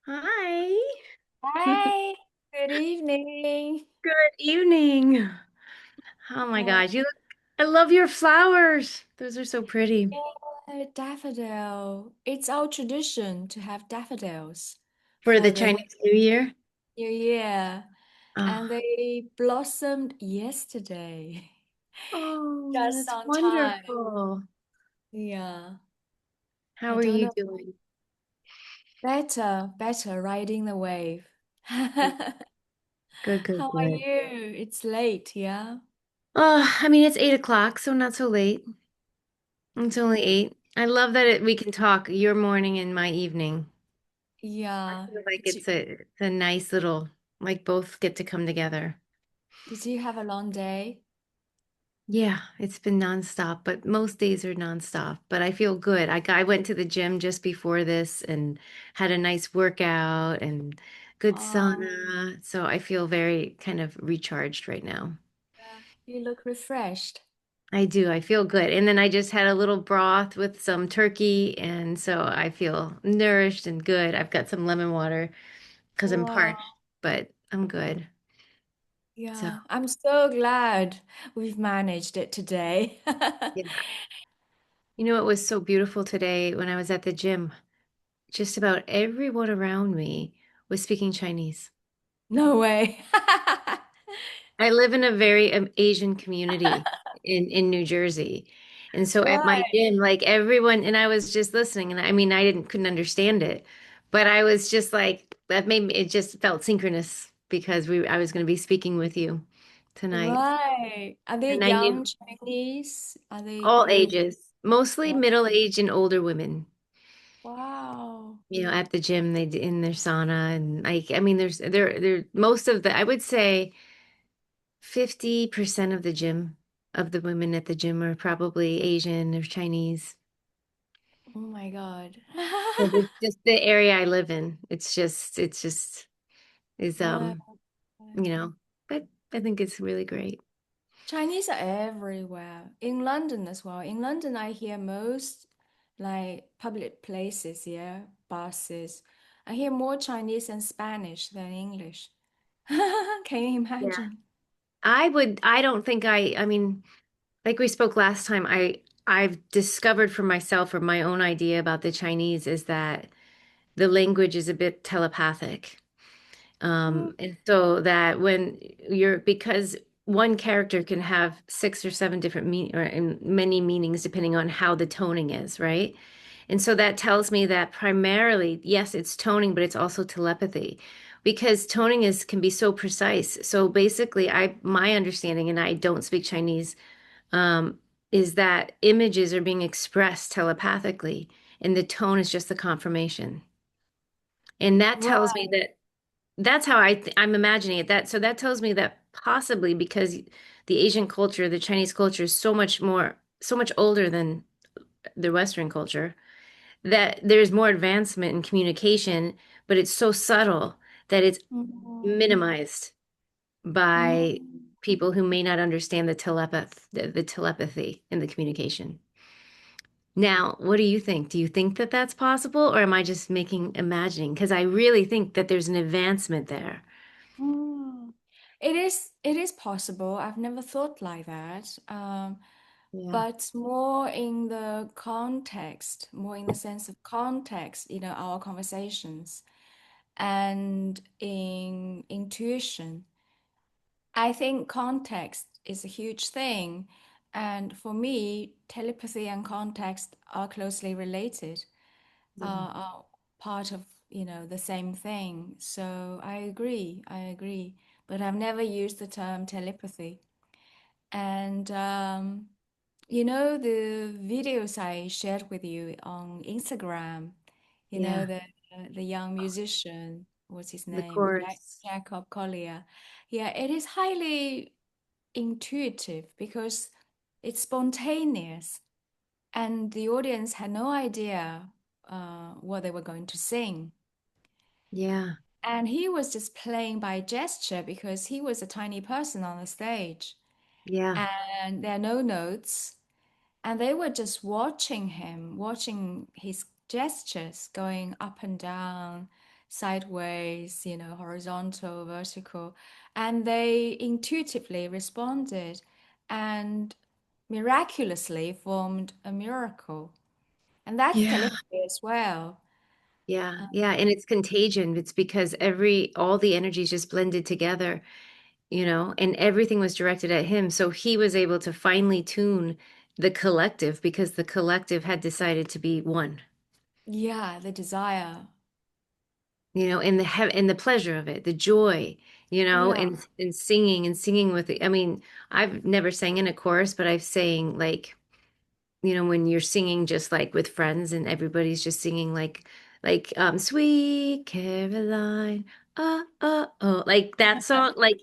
Hi. Hi, good evening. Good evening. Oh my Oh, gosh, I love your flowers. Those are so pretty. yeah, daffodil. It's our tradition to have daffodils For the for the Chinese New Year. New Year, Oh, and they blossomed yesterday, oh, just that's on time. wonderful. Yeah, How I are don't you know. doing? Better riding the wave. Good, How good, good, are good. you? It's late, yeah? I mean, it's 8 o'clock, so not so late. It's only 8. I love that we can talk your morning and my evening. I Yeah. feel like it's a nice little, like both get to come together. Did you have a long day? Yeah, it's been nonstop, but most days are nonstop. But I feel good. I went to the gym just before this and had a nice workout and good Oh, sauna. So I feel very kind of recharged right now. yeah. You look refreshed. I do. I feel good. And then I just had a little broth with some turkey. And so I feel nourished and good. I've got some lemon water because I'm Wow. parched, but I'm good. So, Yeah, I'm so glad we've managed it today. yeah. You know, it was so beautiful today when I was at the gym. Just about everyone around me was speaking Chinese. No way. I live in a very Asian community in New Jersey. And so at my Right. gym, like everyone, and I was just listening, and I mean, couldn't understand it, but I was just like, that made me, it just felt synchronous because I was going to be speaking with you tonight. Right. Are they And I young knew Chinese? Are they all old? ages, mostly Wow. middle-aged and older women. Wow. At the gym, in their sauna, and I mean, there most of the I would say 50% of the gym of the women at the gym are probably Asian or Chinese. Oh my God. 'Cause it's just the area I live in. It's just is Right. you know, but I think it's really great. Chinese are everywhere. In London as well. In London, I hear most like public places, yeah, buses. I hear more Chinese and Spanish than English. Can you Yeah. imagine? I don't think I mean, like we spoke last time, I've discovered for myself or my own idea about the Chinese is that the language is a bit telepathic. Mm, And so that when because one character can have 6 or 7 different or in many meanings depending on how the toning is, right? And so that tells me that primarily, yes, it's toning, but it's also telepathy because toning can be so precise. So basically, my understanding, and I don't speak Chinese, um, is that images are being expressed telepathically, and the tone is just the confirmation. And that tells right. me that that's how I'm imagining it. That tells me that possibly because the Asian culture, the Chinese culture is so much older than the Western culture, that there's more advancement in communication, but it's so subtle that it's Mm, minimized by mm, people who may not understand the telepathy in the communication. Now, what do you think? Do you think that that's possible, or am I just imagining? Because I really think that there's an advancement there. mm. It is possible. I've never thought like that. Yeah. But more in the context, more in the sense of context, our conversations and in intuition. I think context is a huge thing. And for me, telepathy and context are closely related, Yeah. are part of, the same thing. So I agree, I agree. But I've never used the term telepathy. And the videos I shared with you on Instagram, Yeah. the young musician, what's his The name? chorus. Jacob Collier. Yeah, it is highly intuitive because it's spontaneous and the audience had no idea what they were going to sing. Yeah. And he was just playing by gesture because he was a tiny person on the stage Yeah. and there are no notes. And they were just watching him, watching his gestures going up and down, sideways, horizontal, vertical, and they intuitively responded and miraculously formed a miracle. And that's Yeah. telepathy as well. Yeah. Uh, Yeah. And it's contagion. It's because all the energies just blended together, and everything was directed at him. So he was able to finely tune the collective because the collective had decided to be one, yeah, the desire. and the pleasure of it, the joy, Yeah, and singing with it. I mean, I've never sang in a chorus, but I've sang like, when you're singing just like with friends and everybody's just singing like Sweet Caroline, oh, like that song, like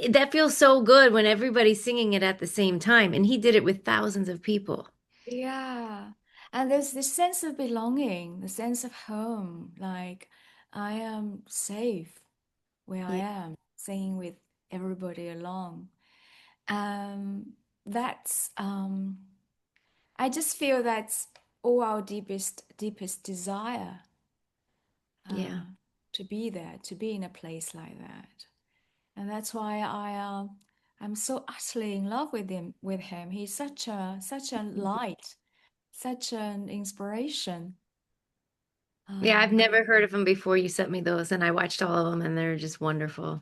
that feels so good when everybody's singing it at the same time. And he did it with thousands of people. yeah. And there's this sense of belonging, the sense of home, like I am safe where I Yeah, am, singing with everybody along. Um, that's I just feel that's all our deepest desire, yeah, uh, to be there, to be in a place like that. And that's why I'm so utterly in love with him. He's such a light, such an inspiration. yeah. I've Um, never heard of him before. You sent me those, and I watched all of them, and they're just wonderful.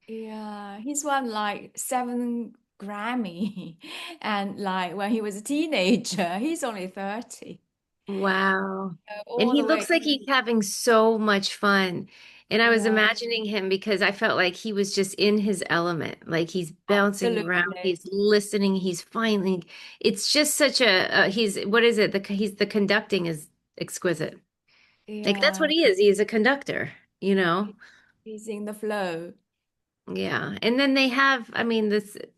yeah, he's won like 7 Grammy, and like when he was a teenager, he's only 30. Wow. And All he the way, looks like he's having so much fun. And I was yeah, imagining him because I felt like he was just in his element. Like he's bouncing around, absolutely, he's listening, he's finally, it's just such what is it? He's the conducting is exquisite. Like that's what yeah, he is. He is a conductor, you know? he's in the flow. Yeah. And then I mean,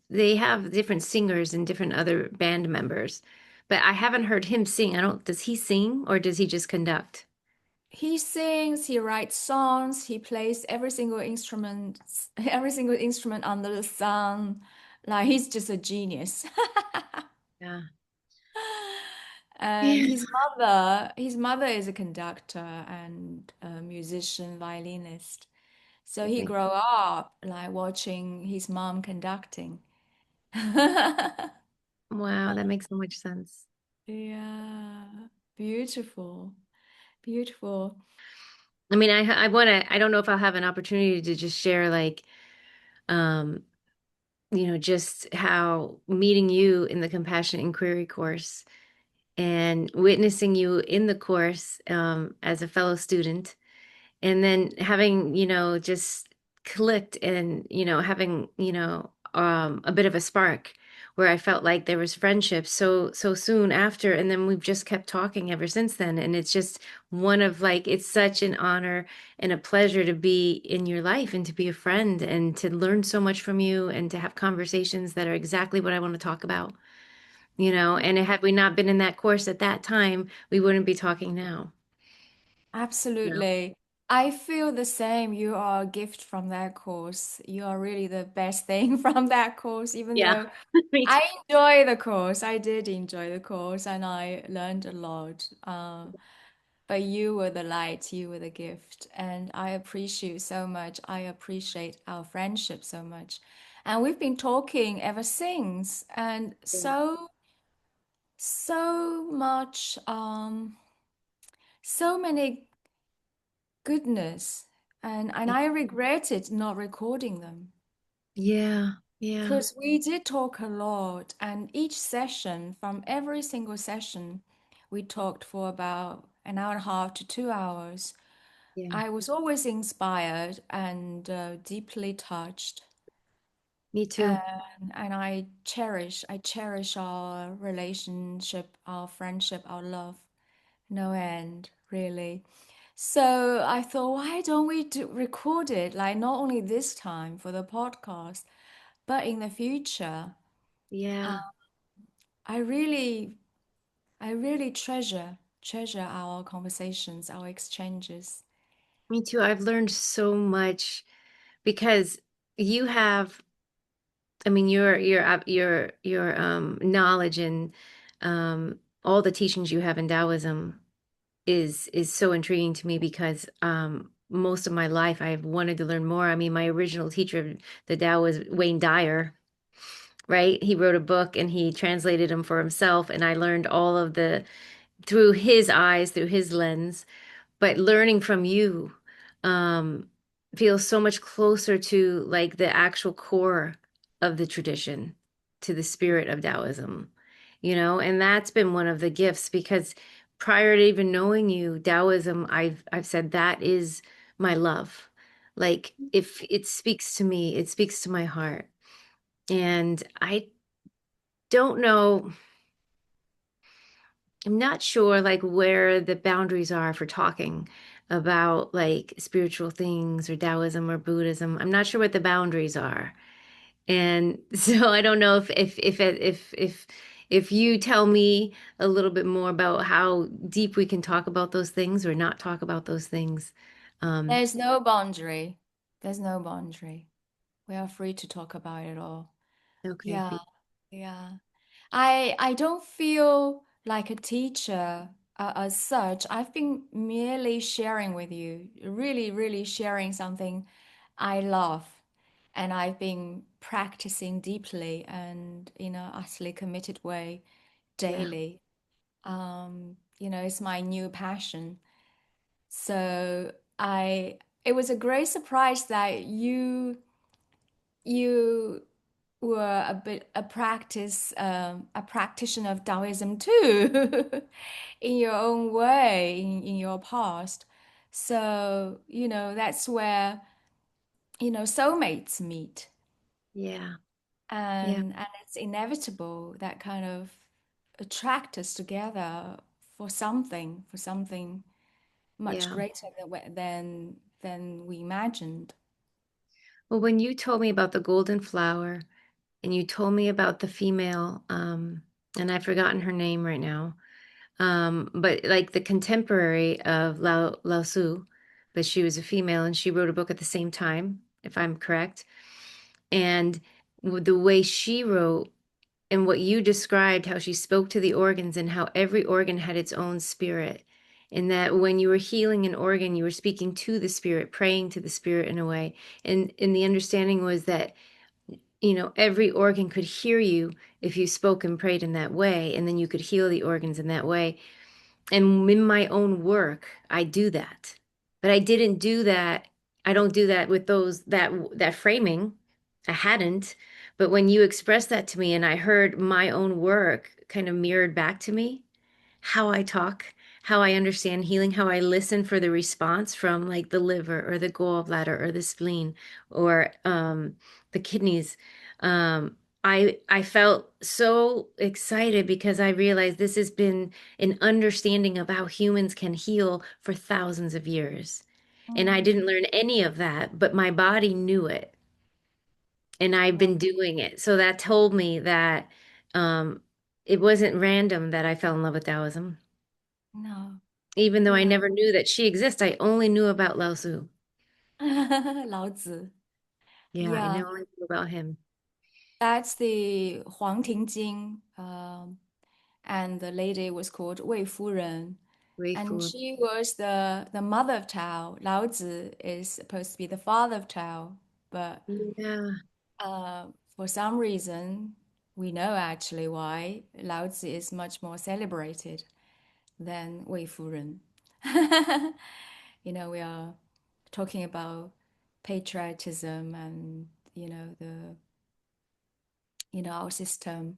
they have different singers and different other band members, but I haven't heard him sing. Does he sing or does he just conduct? He sings, he writes songs, he plays every single instrument, every single instrument under the sun. Like he's just a genius. Yeah. And Yeah. his mother is a conductor and a musician, violinist. So That he makes grew up like watching his mom conducting. Wow, that makes so much sense. Yeah, beautiful, beautiful. I mean, I don't know if I'll have an opportunity to just share like, um, just how meeting you in the Compassion Inquiry course and witnessing you in the course, as a fellow student and then having just clicked and having a bit of a spark where I felt like there was friendship so soon after, and then we've just kept talking ever since then, and it's just one of like it's such an honor and a pleasure to be in your life and to be a friend and to learn so much from you and to have conversations that are exactly what I want to talk about, and had we not been in that course at that time we wouldn't be talking now. Absolutely. I feel the same. You are a gift from that course. You are really the best thing from that course, even Yeah. though Me too. I enjoy the course. I did enjoy the course and I learned a lot. But you were the light, you were the gift. And I appreciate you so much. I appreciate our friendship so much. And we've been talking ever since. And Yeah. so much, so many goodness. And I regretted not recording them Yeah, yeah, because we did talk a lot. And each session, from every single session, we talked for about an hour and a half to 2 hours. yeah. I was always inspired and deeply touched. Me too. And I cherish our relationship, our friendship, our love, no end, really. So I thought, why don't we record it? Like not only this time for the podcast, but in the future. Uh, Yeah, I really, I really treasure our conversations, our exchanges. me too. I've learned so much because you have, I mean, your knowledge and all the teachings you have in Taoism is so intriguing to me because most of my life. I've wanted to learn more. I mean, my original teacher of the Tao was Wayne Dyer, right? He wrote a book and he translated them for himself, and I learned all of the through his eyes, through his lens. But learning from you um, feels so much closer to like the actual core of the tradition, to the spirit of Taoism, and that's been one of the gifts because prior to even knowing you, Taoism, I've said that is my love. Like if it speaks to me, it speaks to my heart. And I don't know. I'm not sure like where the boundaries are for talking about like spiritual things or Taoism or Buddhism. I'm not sure what the boundaries are. And so I don't know if you tell me a little bit more about how deep we can talk about those things or not talk about those things. Um, There's no boundary. There's no boundary. We are free to talk about it all. okay, Yeah, yeah. I don't feel like a teacher as such. I've been merely sharing with you, really, really sharing something I love. And I've been practicing deeply and in a utterly committed way yeah, daily. It's my new passion. So it was a great surprise that you were a practitioner of Taoism too, in your own way, in your past. So, that's where, soulmates meet. yeah, yeah, And it's inevitable that kind of attract us together for something much yeah. greater than we imagined. Well, when you told me about the golden flower and you told me about the female, and I've forgotten her name right now. But like the contemporary of Lao Tzu, but she was a female and she wrote a book at the same time, if I'm correct. And the way she wrote and what you described, how she spoke to the organs and how every organ had its own spirit. And that when you were healing an organ, you were speaking to the spirit, praying to the spirit in a way. And the understanding was that every organ could hear you if you spoke and prayed in that way, and then you could heal the organs in that way. And in my own work, I do that. But I didn't do that. I don't do that with that framing. I hadn't. But when you expressed that to me and I heard my own work kind of mirrored back to me, how I talk, how I understand healing, how I listen for the response from like the liver or the gallbladder or the spleen or the kidneys. I felt so excited because I realized this has been an understanding of how humans can heal for thousands of years. And I Mm. didn't learn any of that, but my body knew it. And I've Wow. been doing it. So that told me that um, it wasn't random that I fell in love with Taoism. No. Even though I Yeah. never knew that she exists, I only knew about Lao Tzu. 老子. Yeah, I Yeah, only knew about him. that's the 黄庭经. And the lady was called Wei Furen. Wei And Fu. she was the mother of Tao. Lao Tzu is supposed to be the father of Tao. But Yeah, for some reason, we know actually why Lao Tzu is much more celebrated than Wei Furen. We are talking about patriotism and, our system,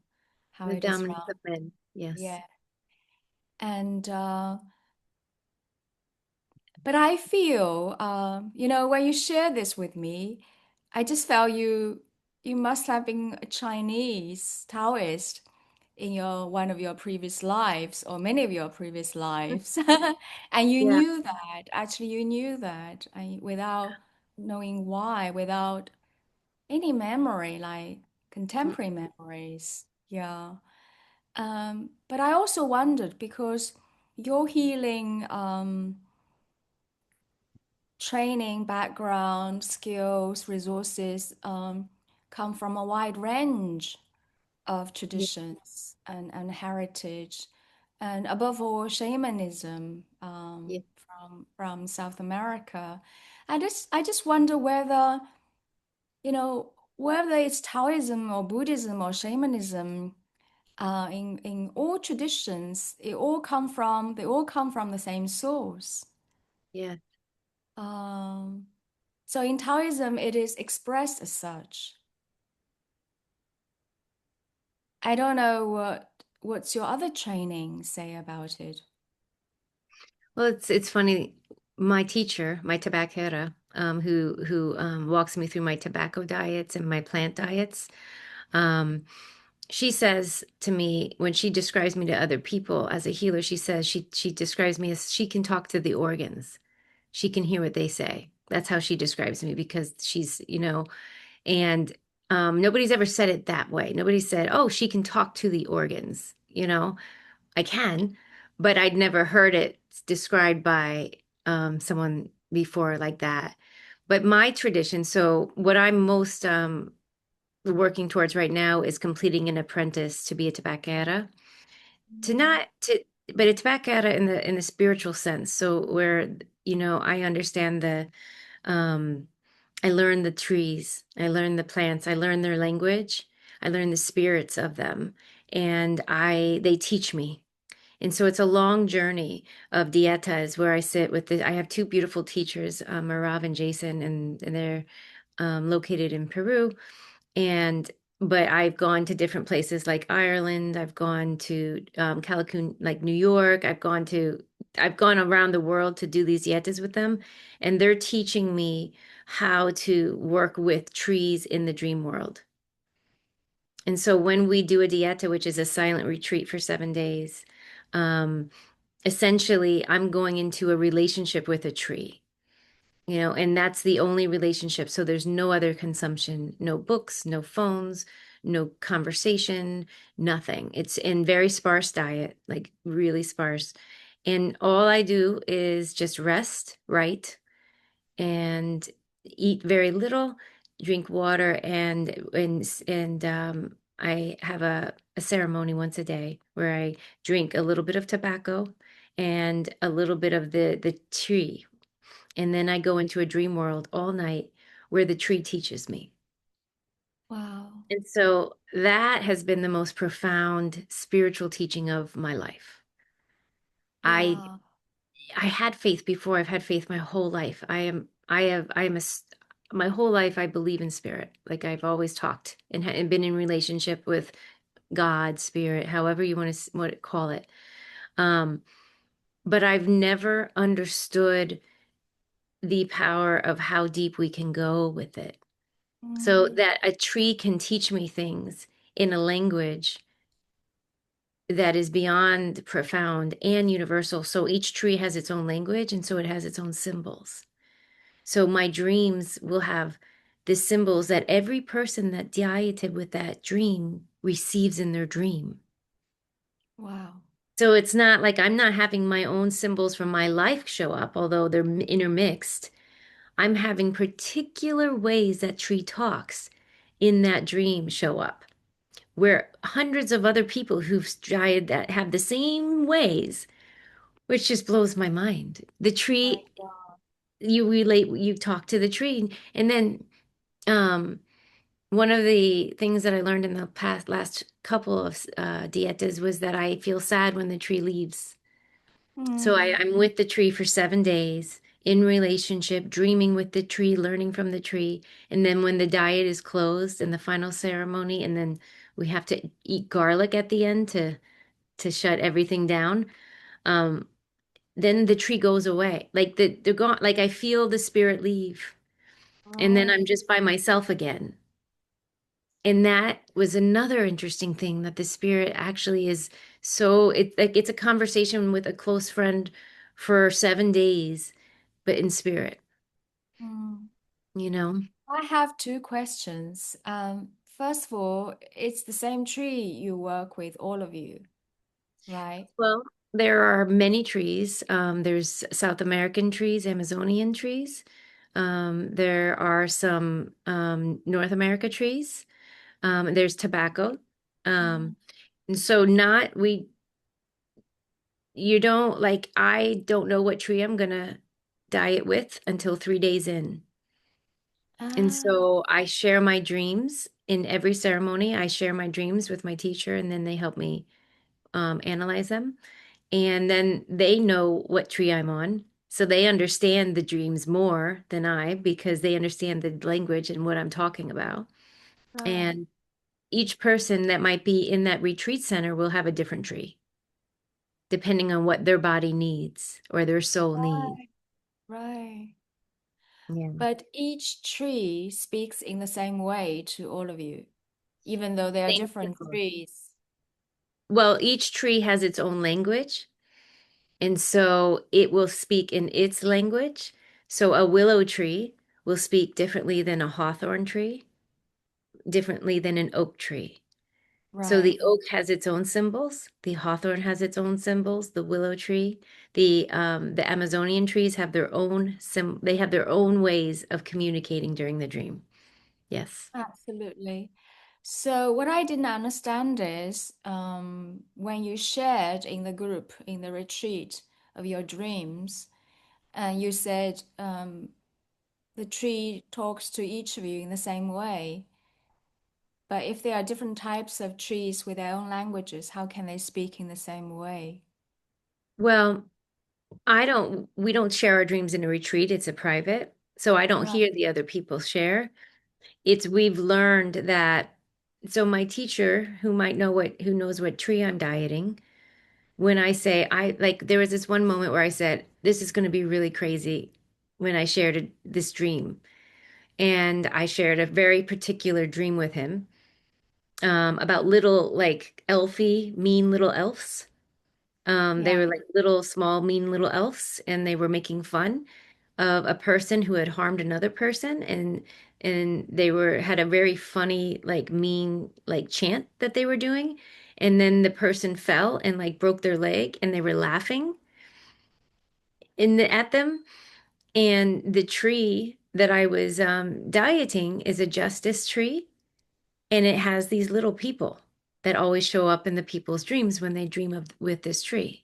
how the it is dominance run. of men. Yes. Yeah. And but I feel, when you share this with me, I just felt you must have been a Chinese Taoist in your one of your previous lives or many of your previous lives, and you Yeah. knew that. Actually, you knew that without knowing why, without any memory, like Mm, contemporary memories. Yeah. But I also wondered because your healing training, background, skills, resources come from a wide range of yeah, traditions and heritage, and above all, shamanism yeah. from South America. I just wonder whether, whether it's Taoism or Buddhism or shamanism, in all traditions, they all come from the same source. Yeah. Um, so in Taoism, it is expressed as such. I don't know what's your other training say about it. Well, it's funny. My teacher, my tabaquera, who walks me through my tobacco diets and my plant diets, um, she says to me when she describes me to other people as a healer, she says she describes me as she can talk to the organs. She can hear what they say. That's how she describes me because and nobody's ever said it that way. Nobody said, "Oh, she can talk to the organs." I can, but I'd never heard it described by someone before like that. But my tradition, so what I'm most working towards right now is completing an apprentice to be a tabaquera. To Mm. not to But a tabaquera in the spiritual sense. So where I understand um I learn the trees, I learn the plants, I learn their language, I learn the spirits of them, and I they teach me. And so it's a long journey of dietas where I have two beautiful teachers, Marav and Jason, and they're located in Peru. And but I've gone to different places like Ireland. I've gone to Cancun, like New York. I've gone around the world to do these dietas with them, and they're teaching me how to work with trees in the dream world. And so when we do a dieta, which is a silent retreat for 7 days, um, essentially I'm going into a relationship with a tree, and that's the only relationship. So there's no other consumption, no books, no phones, no conversation, nothing. It's in very sparse diet, like really sparse. And all I do is just rest, write, and eat very little, drink water, and I have a ceremony once a day where I drink a little bit of tobacco and a little bit of the tree, and then I go into a dream world all night where the tree teaches me. Wow. And so that has been the most profound spiritual teaching of my life. I Yeah. I had faith before. I've had faith my whole life. I am my whole life I believe in spirit. Like I've always talked and been in relationship with God, spirit, however you want to call it. Um, but I've never understood the power of how deep we can go with it. So Mm. that a tree can teach me things in a language that is beyond profound and universal. So each tree has its own language, and so it has its own symbols. So my dreams will have the symbols that every person that dieted with that dream receives in their dream. Wow. So it's not like I'm not having my own symbols from my life show up, although they're intermixed. I'm having particular ways that tree talks in that dream show up, where hundreds of other people who've tried that have the same ways, which just blows my mind. The My tree, God. you talk to the tree, and then um, one of the things that I learned in the past last couple of dietas was that I feel sad when the tree leaves. So Mm. I'm with the tree for 7 days in relationship, dreaming with the tree, learning from the tree. And then when the diet is closed and the final ceremony, and then we have to eat garlic at the end to shut everything down. Um, then the tree goes away. Like they're gone. Like I feel the spirit leave. And then I'm Right. just by myself again. And that was another interesting thing that the spirit actually is it's a conversation with a close friend for 7 days, but in spirit, Mm. you know? I have two questions. First of all, it's the same tree you work with, all of you, right? Well, there are many trees. There's South American trees, Amazonian trees. There are some North America trees. There's tobacco. Mm. Um, and so not we you don't like, I don't know what tree I'm gonna diet with until 3 days in. And Ah, so I share my dreams in every ceremony. I share my dreams with my teacher, and then they help me analyze them. And then they know what tree I'm on. So they understand the dreams more than I because they understand the language and what I'm talking about. right, And each person that might be in that retreat center will have a different tree, depending on what their body needs or their soul needs. right, right. Yeah. But each tree speaks in the same way to all of you, even though they are Same different symbol. trees. Well, each tree has its own language, and so it will speak in its language. So a willow tree will speak differently than a hawthorn tree, differently than an oak tree. So the Right. oak has its own symbols, the hawthorn has its own symbols, the willow tree, the Amazonian trees have their own they have their own ways of communicating during the dream. Yes. Absolutely. So what I didn't understand is when you shared in the group in the retreat of your dreams, and you said the tree talks to each of you in the same way. But if there are different types of trees with their own languages, how can they speak in the same way? Well, we don't share our dreams in a retreat. It's a private. So I don't Right. hear the other people share. We've learned that, so my teacher, who knows what tree I'm dieting, when I say, there was this one moment where I said, this is going to be really crazy when I shared this dream. And I shared a very particular dream with him, about little, like, elfy, mean little elves. They Yeah. were like little, small, mean little elves, and they were making fun of a person who had harmed another person, and they were had a very funny, like, mean, like, chant that they were doing. And then the person fell and like broke their leg, and they were laughing at them. And the tree that I was dieting is a justice tree, and it has these little people that always show up in the people's dreams when they dream of with this tree.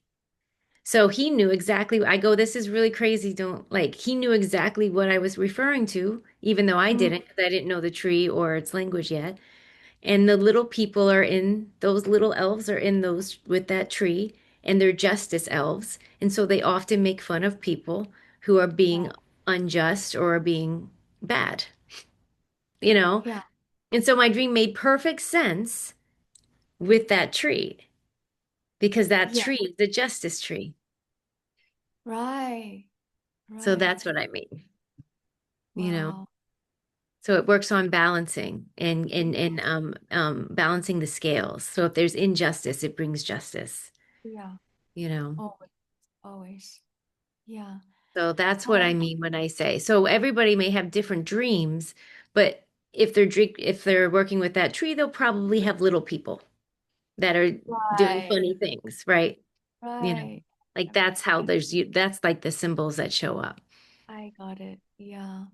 So he knew exactly. I go, this is really crazy. Don't like, he knew exactly what I was referring to, even though I Mm, didn't, because I didn't know the tree or its language yet. And the little people are in those little elves are in those with that tree, and they're justice elves. And so they often make fun of people who are being right. unjust or are being bad, you know? Yeah. And so my dream made perfect sense with that tree because that Yeah. tree is the justice tree. Right. So that's Right. what I mean, you know? Wow. So it works on balancing and balancing the scales. So if there's injustice, it brings justice, Yeah. you know. Always. Always. Yeah. So that's what I Um, mean when I say. So everybody may have different dreams, but if they're working with that tree, they'll probably have little people that are doing right. funny things, right? You know, Right. like that's how that's like the symbols that show up. I got it. Yeah.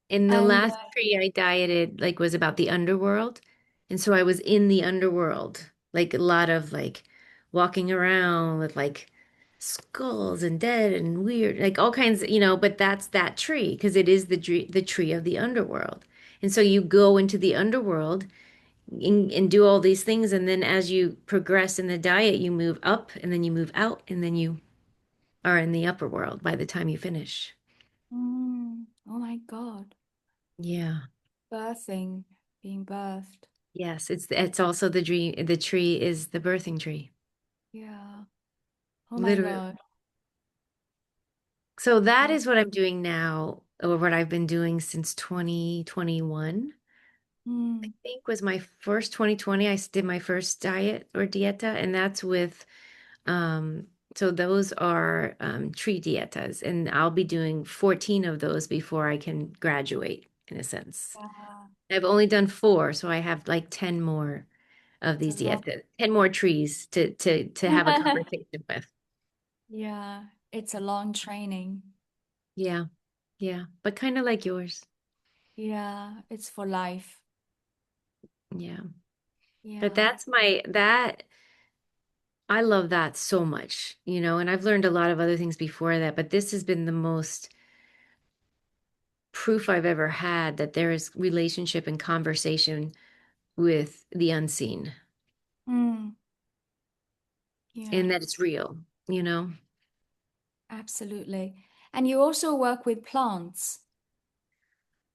In the And last tree I dieted, like, was about the underworld. And so I was in the underworld, like a lot of like walking around with like skulls and dead and weird, like all kinds, but that's that tree because it is the tree of the underworld. And so you go into the underworld and do all these things. And then as you progress in the diet, you move up and then you move out and then you are in the upper world by the time you finish. oh my God. Yeah. Birthing, being birthed. Yes, it's also the dream. The tree is the birthing tree, Yeah. Oh my literally. God. So that Oh. is what I'm doing now, or what I've been doing since 2021. I Mm, think was my first 2020. Did my first diet or dieta, and that's with um. So those are tree dietas, and I'll be doing 14 of those before I can graduate, in a sense. yeah. I've only done four, so I have like 10 more of It's a these lot. dietas, 10 more trees to have a conversation with. Yeah. It's a long training. Yeah, yeah, but kind of like yours. Yeah. It's for life. Yeah. But Yeah. that's my that I love that so much, and I've learned a lot of other things before that, but this has been the most proof I've ever had that there is relationship and conversation with the unseen Mm, and yeah, that it's real. absolutely. And you also work with plants.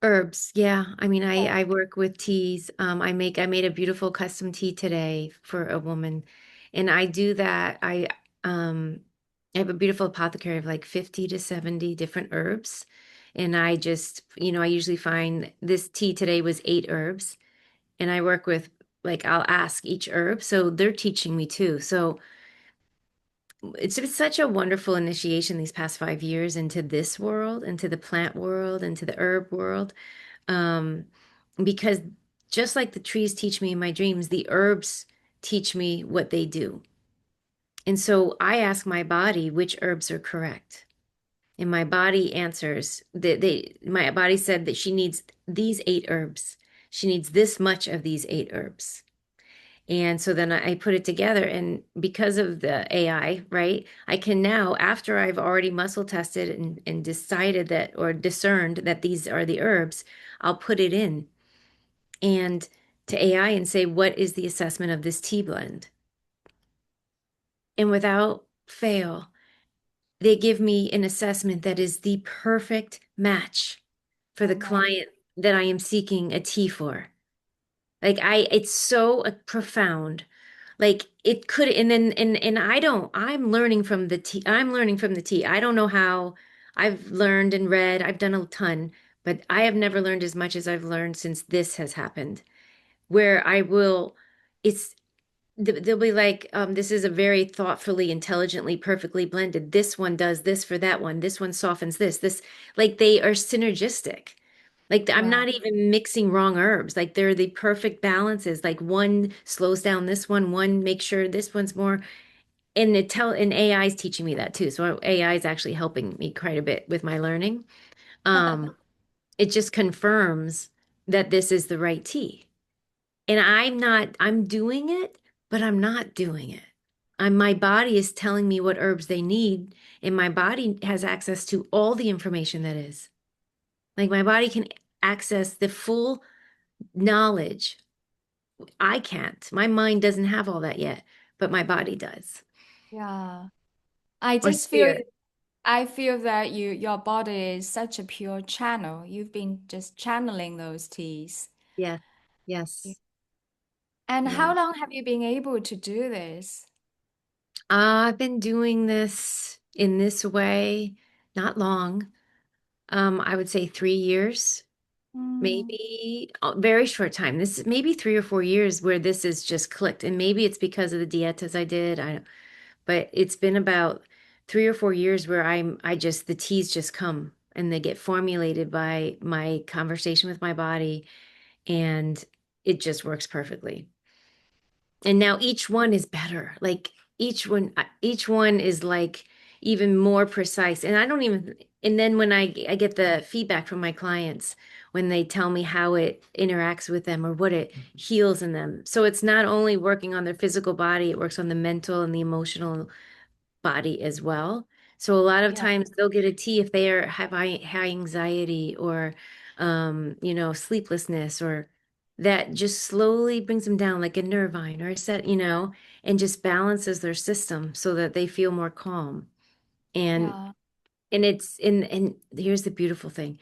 Herbs, yeah. I mean, I Yeah. I work with teas. I made a beautiful custom tea today for a woman, and I do that. Um I have a beautiful apothecary of like 50 to 70 different herbs, and I usually find this tea today was 8 herbs, and I work with like I'll ask each herb, so they're teaching me too. So it's been such a wonderful initiation these past 5 years into this world, into the plant world, into the herb world. Um, because just like the trees teach me in my dreams, the herbs teach me what they do. And so I ask my body which herbs are correct. And my body answers that my body said that she needs these 8 herbs. She needs this much of these 8 herbs. And so then I put it together. And because of the AI, right, I can now, after I've already muscle tested and decided that or discerned that these are the herbs, I'll put it in and to AI and say, what is the assessment of this tea blend? And without fail, they give me an assessment that is the perfect match for the Oh my, client that I am seeking a tea for. It's so profound. Like it could, and then, and I'm learning from the tea. I'm learning from the tea. I don't know how. I've learned and read, I've done a ton, but I have never learned as much as I've learned since this has happened, where it's they'll be like, this is a very thoughtfully, intelligently, perfectly blended. This one does this for that one. This one softens this. Like they are synergistic. Like I'm wow. not even mixing wrong herbs. Like they're the perfect balances. Like one slows down this one makes sure this one's more. And AI is teaching me that too. So AI is actually helping me quite a bit with my learning. Um, it just confirms that this is the right tea. And I'm doing it, but I'm not doing it. My body is telling me what herbs they need, and my body has access to all the information that is. Like my body can access the full knowledge. I can't. My mind doesn't have all that yet, but my body does. Yeah. I Or just feel spirit. I feel that your body is such a pure channel. You've been just channeling those teas. Yes. Yes. And Yeah. how long have you been able to do this? I've been doing this in this way not long. I would say 3 years. Mm, Maybe a very short time. This is maybe 3 or 4 years where this is just clicked. And maybe it's because of the dietas I did. But it's been about 3 or 4 years where the teas just come and they get formulated by my conversation with my body and it just works perfectly. And now each one is better. Like each one is like even more precise. And I don't even, and then when I get the feedback from my clients when they tell me how it interacts with them or what it heals in them. So it's not only working on their physical body, it works on the mental and the emotional body as well. So a lot of yeah, times they'll get a tea if they have high anxiety or sleeplessness or that just slowly brings them down like a nervine or a and just balances their system so that they feel more calm. And yeah. and here's the beautiful thing.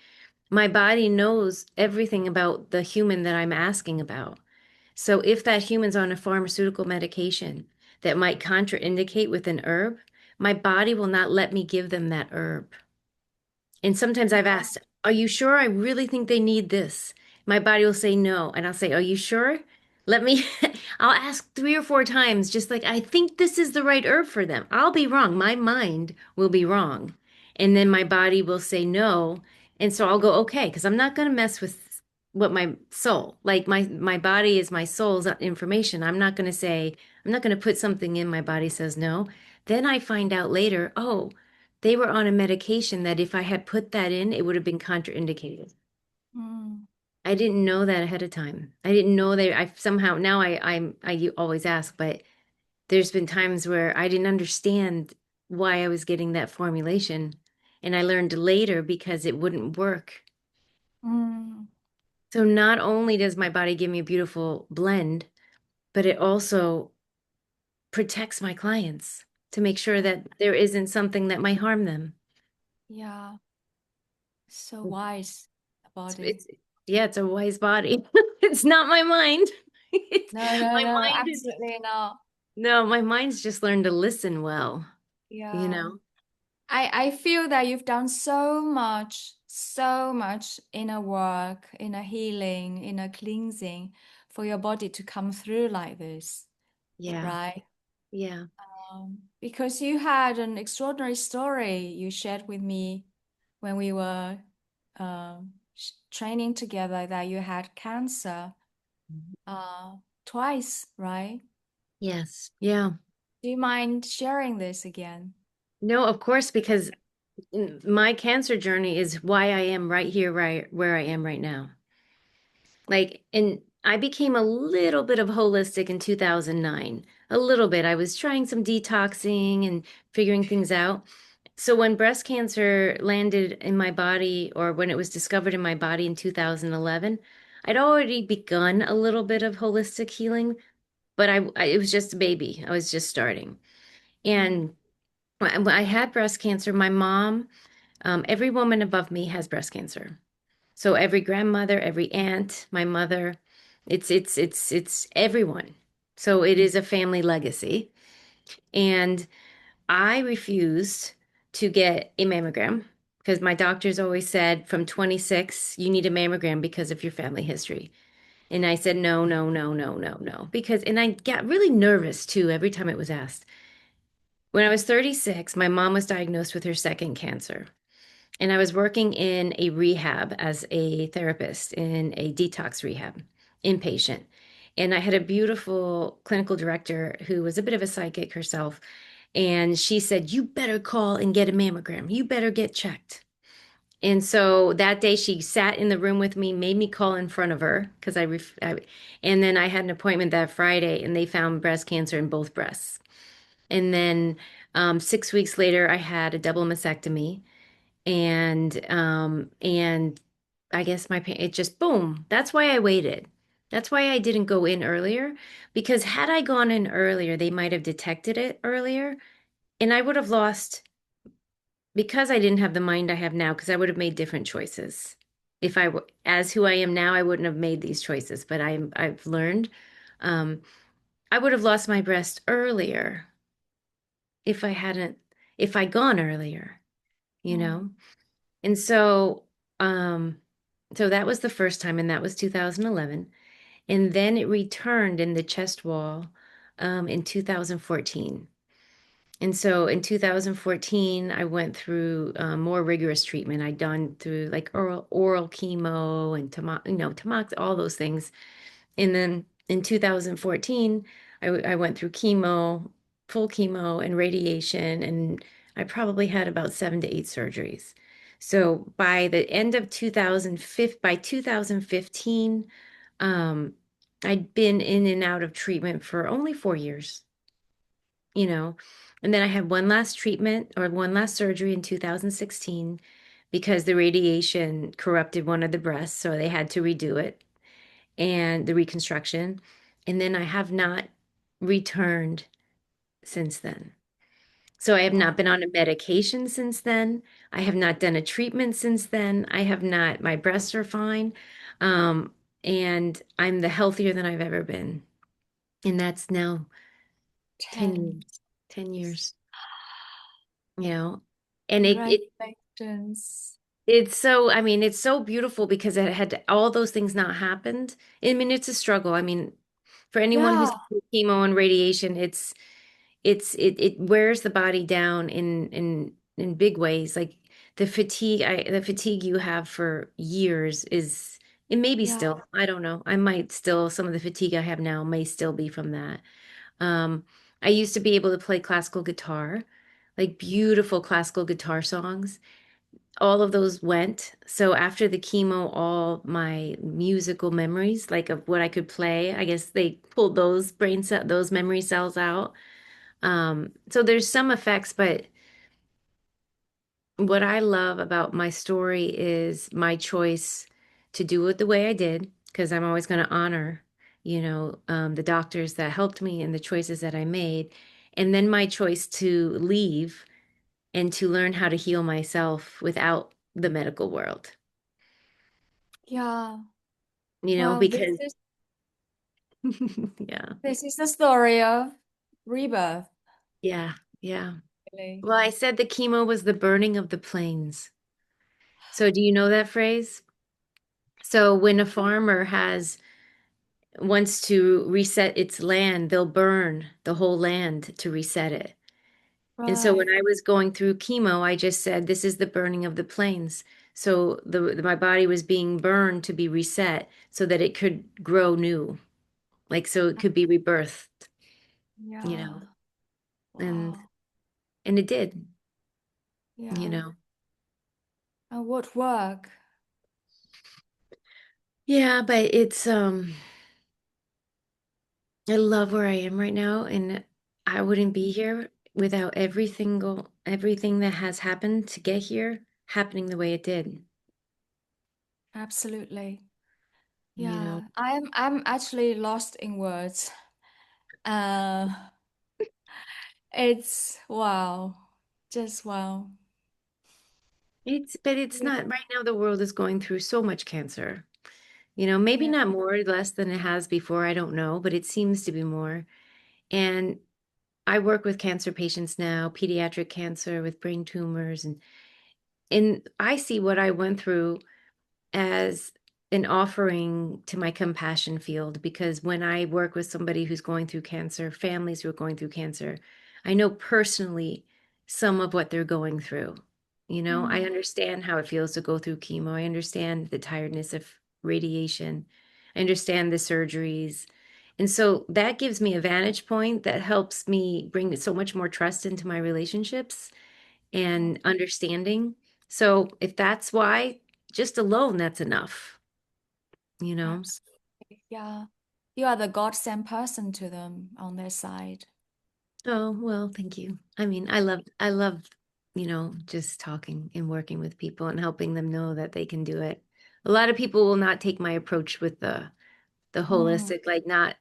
My body knows everything about the human that I'm asking about. So if that human's on a pharmaceutical medication that might contraindicate with an herb, my body will not let me give them that herb. And sometimes I've asked, are you sure? I really think they need this. My body will say no. And I'll say, are you sure? Let me, I'll ask 3 or 4 times, just like, I think this is the right herb for them. I'll be wrong. My mind will be wrong. And then my body will say no. And so I'll go, okay, because I'm not going to mess with what my soul, like my body is my soul's information. I'm not going to put something in my body says no. Then I find out later, oh, they were on a medication that if I had put that in, it would have been contraindicated. Mm, I didn't know that ahead of time. I didn't know I somehow now I always ask, but there's been times where I didn't understand why I was getting that formulation. And I learned later because it wouldn't work. Mm, So not only does my body give me a beautiful blend, but it also protects my clients to make sure yeah, that there isn't something that might harm them. yeah. So wise, the body. It's yeah, it's a wise body. It's not my mind. It's No, no, my no, mind is absolutely not. no, my mind's just learned to listen well, you Yeah. know? I feel that you've done so much inner work, inner healing, inner cleansing for your body to come through like this, Yeah. right? Yeah. Because you had an extraordinary story you shared with me when we were training together that you had cancer uh, twice, right? Yes. Yeah. Do you mind sharing this again? No, of course, because my cancer journey is why I am right here, right where I am right now. Like, and I became a little bit of holistic in 2009. A little bit. I was trying some detoxing and figuring things out. So when breast cancer landed in my body, or when it was discovered in my body in 2011, I'd already begun a little bit of holistic healing, but it was just a baby. I was just starting. Mm, And when I had breast cancer, my mom, every woman above me has breast cancer. So every grandmother, every aunt, my mother, it's everyone. So it is a family legacy. And I refused to get a mammogram because my doctors always said from 26, you need a mammogram because of your family history. And I said, no, no, no, no, no, no. Because, and I got really nervous too every time it was asked. When I was 36, my mom was diagnosed with her second cancer. And I was working in a rehab as a therapist in a detox rehab, inpatient. And I had a beautiful clinical director who was a bit of a psychic herself. And she said, you better call and get a mammogram. You better get checked. And so that day she sat in the room with me, made me call in front of her because and then I had an appointment that Friday and they found breast cancer in both breasts. And then 6 weeks later, I had a double mastectomy and I guess it just boom. That's why I waited. That's why I didn't go in earlier because had I gone in earlier, they might have detected it earlier and I would have lost because I didn't have the mind I have now because I would have made different choices. If as who I am now, I wouldn't have made these choices, but I've learned um I would have lost my breast earlier if I hadn't if I gone earlier, you mm, know? And um, so that was the first time, and that was 2011. And then it returned in the chest wall in 2014. And so in 2014, I went through more rigorous treatment. I'd done through like oral chemo and tamox, all those things. And then in 2014, I went through chemo, full chemo and radiation, and I probably had about 7 to 8 surgeries. So by the end of 2005, by 2015, um, I'd been in and out of treatment for only 4 years, you know. And then I had one last treatment or one last surgery in 2016 because the radiation corrupted one of the breasts, so they had to redo it and the reconstruction. And then I have not returned since then. So I have not wow, been on a medication since then. I have not done a treatment since then. I have not, my breasts are fine. Um, and I'm the healthier than I've ever been. And that's now 10 10. years, 10 years, you know, and Congratulations. it's so, I mean, it's so beautiful because it had all those things not happened. I mean, it's a struggle. I mean, for anyone who's Yeah, chemo and radiation, it wears the body down in big ways. Like the fatigue you have for years is it may be yeah, still. I don't know. I might still some of the fatigue I have now may still be from that. Um, I used to be able to play classical guitar, like beautiful classical guitar songs. All of those went. So after the chemo, all my musical memories, like of what I could play, I guess they pulled those those memory cells out. So there's some effects, but what I love about my story is my choice to do it the way I did, because I'm always going to honor, the doctors that helped me and the choices that I made. And then my choice to leave and to learn how to heal myself without the medical world, Yeah. Well, this because, is yeah, this is the story of rebirth, yeah, yeah. really. Well, I said the chemo was the burning of the plains. So do you know that phrase? So when a farmer wants to reset its land, they'll burn the whole land to reset it. And so when Right. I was going through chemo, I just said, this is the burning of the plains. So my body was being burned to be reset so that it could grow new, like so it could be rebirthed, you know. Yeah. And Wow. and it did, you Yeah. know. And what work? Yeah, but I love where I am right now, and I wouldn't be here without everything that has happened to get here happening the way it did, Absolutely. you know. Yeah. I'm actually lost in words. Uh, it's wow. Just wow. But it's Yeah. not right now. The world is going through so much cancer. Maybe Yeah. not more or less than it has before. I don't know, but it seems to be more. And I work with cancer patients now, pediatric cancer with brain tumors, and I see what I went through as an offering to my compassion field, because when I work with somebody who's going through cancer, families who are going through cancer, I know personally some of what they're going through. I Mm, understand how it feels to go through chemo. I understand the tiredness of radiation. I understand the surgeries. And so that gives me a vantage point that helps me bring so much more trust into my relationships yeah. and understanding. So if that's why, just alone, that's enough, you know? Absolutely. Yeah. You are the God sent person to them on their side. Oh, well, thank you. I mean, I love, just talking and working with people and helping them know that they can do it. A lot of people will not take my approach with the Mm, holistic, like not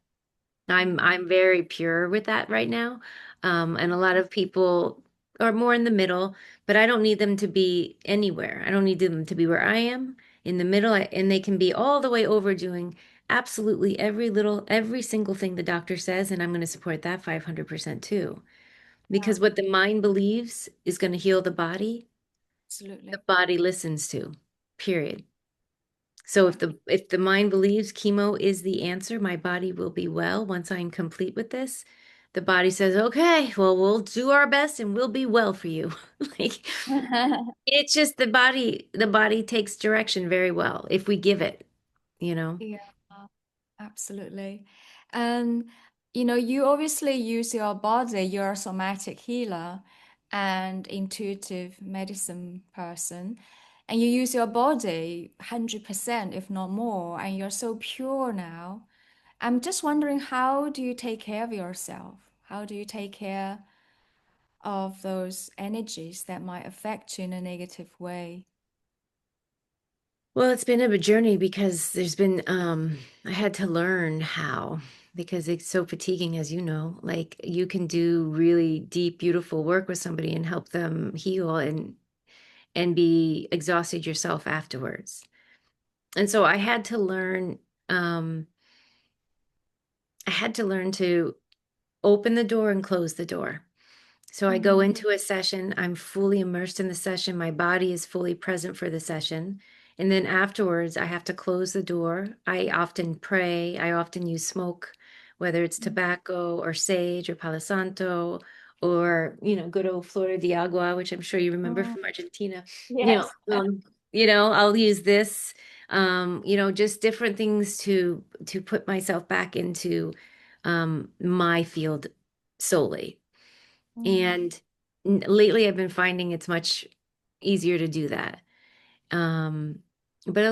mm, I'm very pure with that right now. And a lot of people are more in the middle, but I don't need them to be anywhere. I don't need them to be where I am in the middle, and they can be all the way over doing absolutely every single thing the doctor says, and I'm going to support that 500% too. yeah. Because what the mind believes is going to heal the Absolutely. body listens to, period. So Yeah. if the mind believes chemo is the answer, my body will be well once I'm complete with this. The body says, "Okay, well, we'll do our best and we'll be well for you." Like it's just the body takes direction very well if we give it. Yeah, absolutely. And you obviously use your body, you're a somatic healer and intuitive medicine person, and you use your body 100%, if not more, and you're so pure now. I'm just wondering, how do you take care of yourself? How do you take care of those energies that might affect you in a negative way? Well, it's been a journey because I had to learn how, because it's so fatiguing, as you know. Like you can do really deep, beautiful work with somebody and help them heal and be exhausted yourself afterwards. And so um I had to learn to open the door and close the door. So I go Mm, into a session, I'm fully immersed in the session, my body is fully present for the session. And then afterwards, I have to close the door. I often pray, I often use smoke, whether it's mm, tobacco or sage or Palo Santo or, good old Flor de Agua, which I'm sure you remember mm. from Argentina. You know, Yes. um, I'll use this, just different things to put myself back into my field solely. Mm, And lately I've been finding it's much easier to do that. Um, but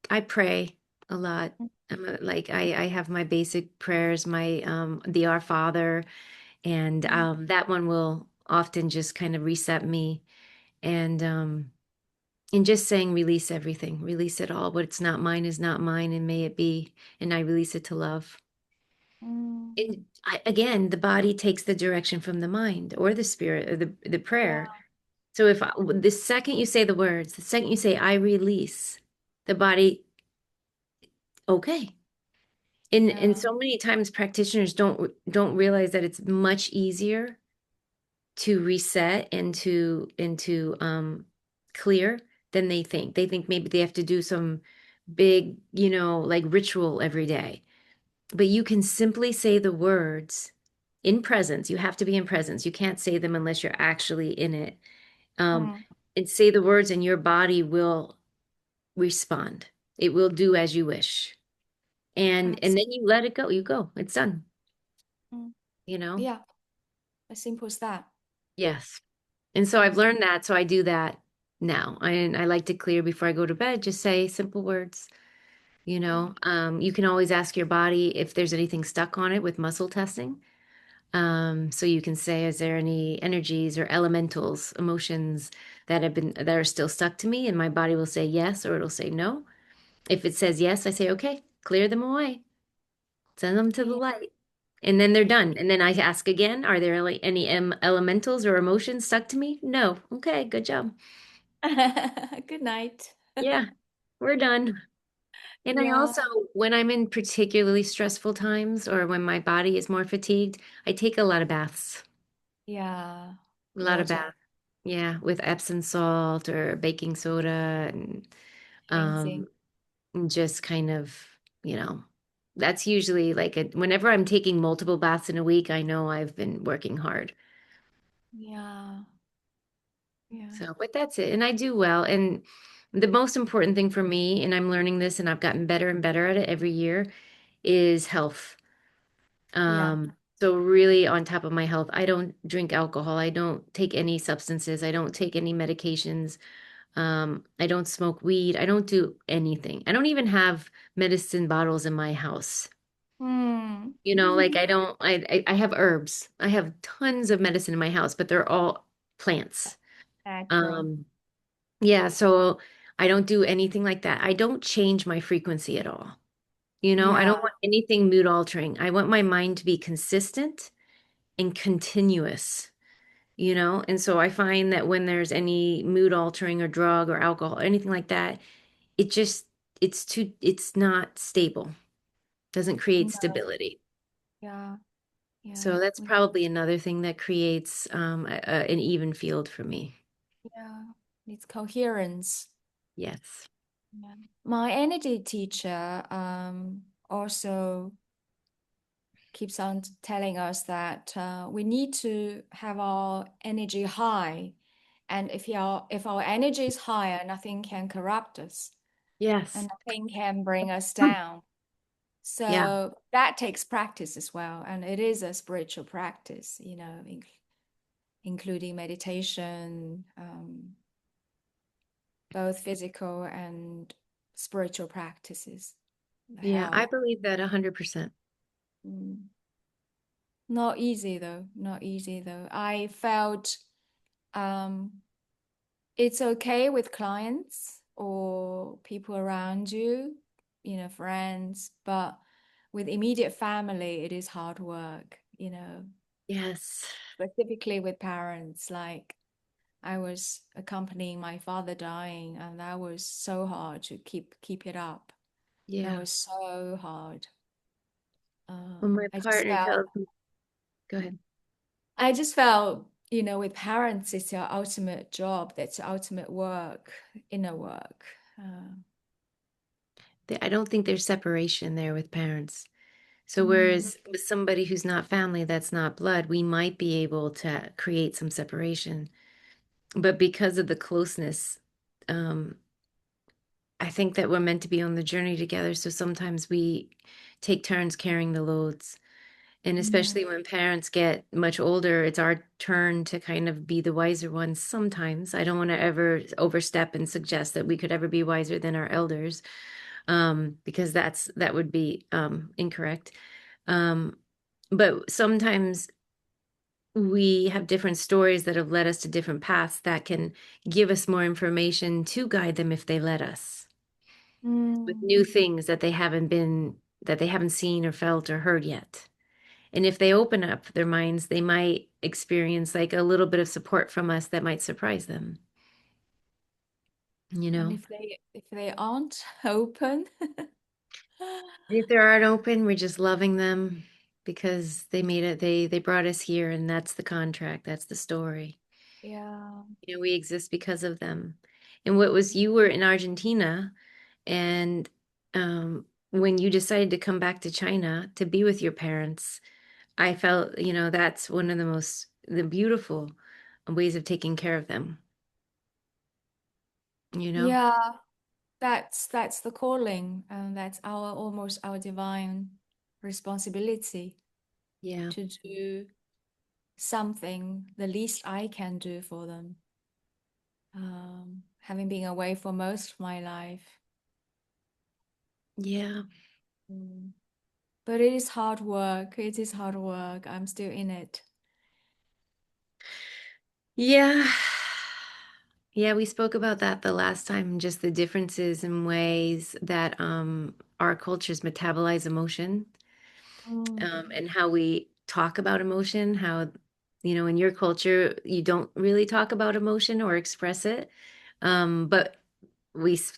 I pray a lot. Like I have my basic prayers, the Our Father, And Mm. that one will often just kind of reset me and just saying release everything, release it all. What's not mine is not mine, and may it be. And I release it to love. Mm. And again, the body takes the direction from the mind or the spirit or the prayer. Yeah. So if the second you say the words, the second you say I release, the body, okay. And Yeah. so many times practitioners don't realize that it's much easier to reset and to clear than they think. They think maybe they have to do some big, like ritual every day. But you can simply say the words in presence. You have to be in presence. You can't say them unless you're actually in it. Um, Mm. and say the words, and your body will respond. It will do as you wish. And Absolutely. then you let it go. You go. It's done, Mm. you know? Yeah. As simple as that. Yes. And so I've Mm. learned that. So I do that now. I like to clear before I go to bed, just say simple words. Yeah. You can always ask your body if there's anything stuck on it with muscle testing. So you can say, is there any energies or elementals, emotions that are still stuck to me? And my body will say yes, or it'll say no. If it says yes, I say, okay, clear them away, send them to the Yeah. light. And then they're done. And then I ask again, are there like any elementals or emotions stuck to me? No. Okay, good job. Good night. Yeah, we're done. And I Yeah. also, when I'm in particularly stressful times or when my body is more fatigued, I take a lot of baths. Yeah. A lot of Water. baths. Yeah, with Epsom salt or baking soda Cleansing. um and just kind of, you know, that's usually like whenever I'm taking multiple baths in a week, I know I've been working hard. Yeah. Yeah. So, but that's it. And I do well. And the most important thing for me, and I'm learning this and I've gotten better and better at it every year, is health. Yeah. So really on top of my health, I don't drink alcohol. I don't take any substances. I don't take any medications. I don't smoke weed. I don't do anything. I don't even have medicine bottles in my house. Hmm. Like I have herbs. I have tons of medicine in my house, but they're all plants. Natural. Um, yeah, so I don't do anything like that. I don't change my frequency at all. I Yeah. don't want anything mood altering. I want my mind to be consistent and continuous, And so I find that when there's any mood altering or drug or alcohol or anything like that, it just it's not stable. Doesn't create No. stability. Yeah. So Yeah. that's probably another thing that creates an even field for me. Yeah. It's coherence. Yes. Yeah. My energy teacher also keeps on telling us that we need to have our energy high. And if our energy is higher, nothing can corrupt us and Yes. nothing can bring us Hmm. down. Yeah. So that takes practice as well. And it is a spiritual practice, including meditation, both physical and spiritual practices Yeah. I help. believe that 100%. Mm. Not easy though, not easy though. I felt um, it's okay with clients or people around you, friends, but with immediate family, it is hard work, Yes. specifically with parents. Like I was accompanying my father dying, and that was so hard to keep it up. That Yeah. was so hard. When my I just partner felt, tells me, go ahead. I just felt, with parents, it's your ultimate job. That's your ultimate work, inner work. I don't think there's separation there with parents. So Mm, whereas with somebody who's not family, that's not blood, we might be able to create some separation. But because of the closeness, um, I think that we're meant to be on the journey together. So sometimes we take turns carrying the loads. And mm, especially when parents get much older, it's our turn to kind of be the wiser ones sometimes. I don't want to ever overstep and suggest that we could ever be wiser than our elders, because that would be incorrect. Um, but sometimes we have different stories that have led us to different paths that can give us more information to guide them if they let us with Mm. new things that they haven't seen or felt or heard yet. And if they open up their minds, they might experience like a little bit of support from us that might surprise them, you And know? if they aren't open, If they aren't open, we're just loving them because they made it, they brought us here and that's the contract, that's the story. yeah. You know, we exist because of them. And what was you were in Argentina and when you decided to come back to China to be with your parents, I felt, you know, that's one of the beautiful ways of taking care of them, you know? Yeah, that's the calling, and that's our almost our divine responsibility Yeah. to do something, the least I can do for them. Having been away for most of my life. Yeah. Mm. But it is hard work. It is hard work. I'm still in it. Yeah. Yeah, we spoke about that the last time, just the differences in ways that our cultures metabolize emotion, Mm. and how we talk about emotion, how, you know, in your culture, you don't really talk about emotion or express it. But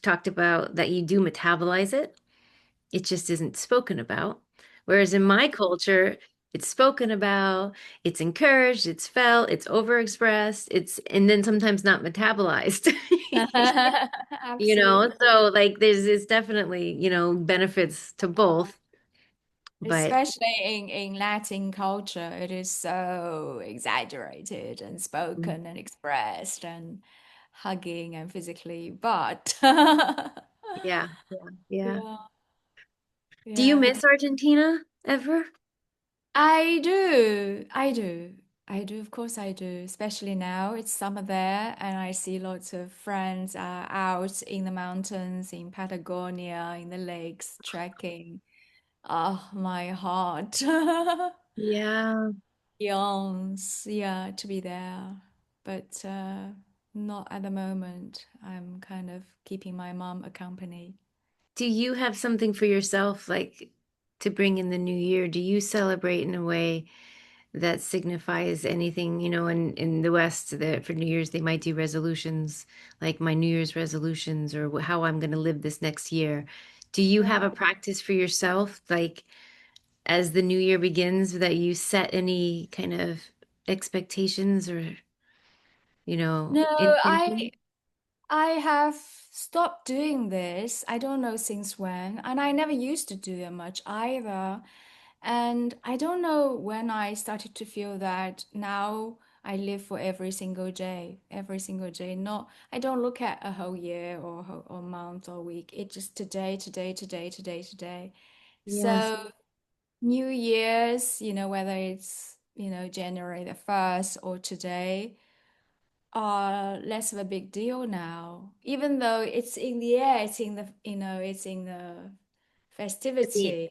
talked about that you do metabolize it. It just isn't spoken about. Whereas in my culture, it's spoken about, it's encouraged, it's felt, it's overexpressed, and then sometimes not metabolized. You know, Absolutely. so like there's definitely, you know, benefits to both, but Especially in Latin culture, it is so exaggerated and spoken and expressed and hugging and physically, but yeah, yeah. yeah, Do you yeah. miss Argentina ever? I do. I do. I do. Of course, I do. Especially now, it's summer there, and I see lots of friends out in the mountains, in Patagonia, in the lakes, trekking. Oh, my heart Yeah. yearns, yeah, to be there. But not at the moment. I'm kind of keeping my mom accompanied. Do you have something for yourself like to bring in the new year? Do you celebrate in a way that signifies anything, you know, in the West that for New Year's they might do resolutions like my New Year's resolutions or how I'm going to live this next year. Do you have a Yeah. practice for yourself like as the new year begins that you set any kind of expectations or, you know, No, intention? I have stopped doing this. I don't know since when, and I never used to do it much either. And I don't know when I started to feel that now I live for every single day, every single day. Not, I don't look at a whole year or month or week. It's just today, today, today, today, today. Yes. So New Year's, whether it's, January the 1st or today are less of a big deal now, even though it's in the air, it's in the, it's in the festivity.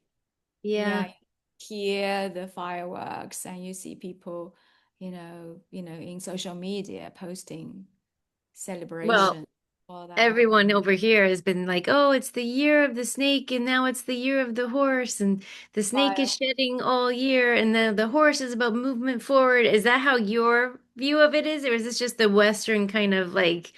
Yeah. Yeah, you hear the fireworks and you see people, in social media posting Well, celebration for that. everyone over here has been like, oh, it's the year of the snake, and now it's the year of the horse, and the snake is Fire. shedding all year, and the horse is about movement forward. Is that how your view of it is, or is this just the Western kind of like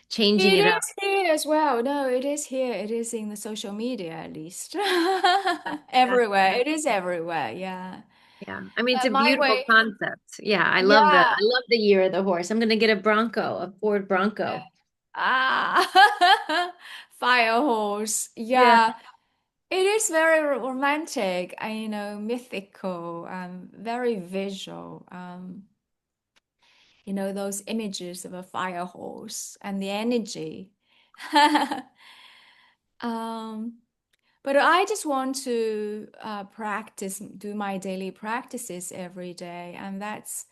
changing It it up? is here as well. No, it is here. It is in the social media at least. Yeah, Everywhere. It is everywhere. Yeah. yeah. I mean, it's a My beautiful way. concept. Yeah, I Yeah. love the year of the horse. I'm gonna get a Bronco, a Ford Bronco. Ah, fire horse. Yeah. Yeah. It is very romantic and mythical, very visual. Those images of a fire horse and the energy. Um, but I just want to practice, do my daily practices every day, and that's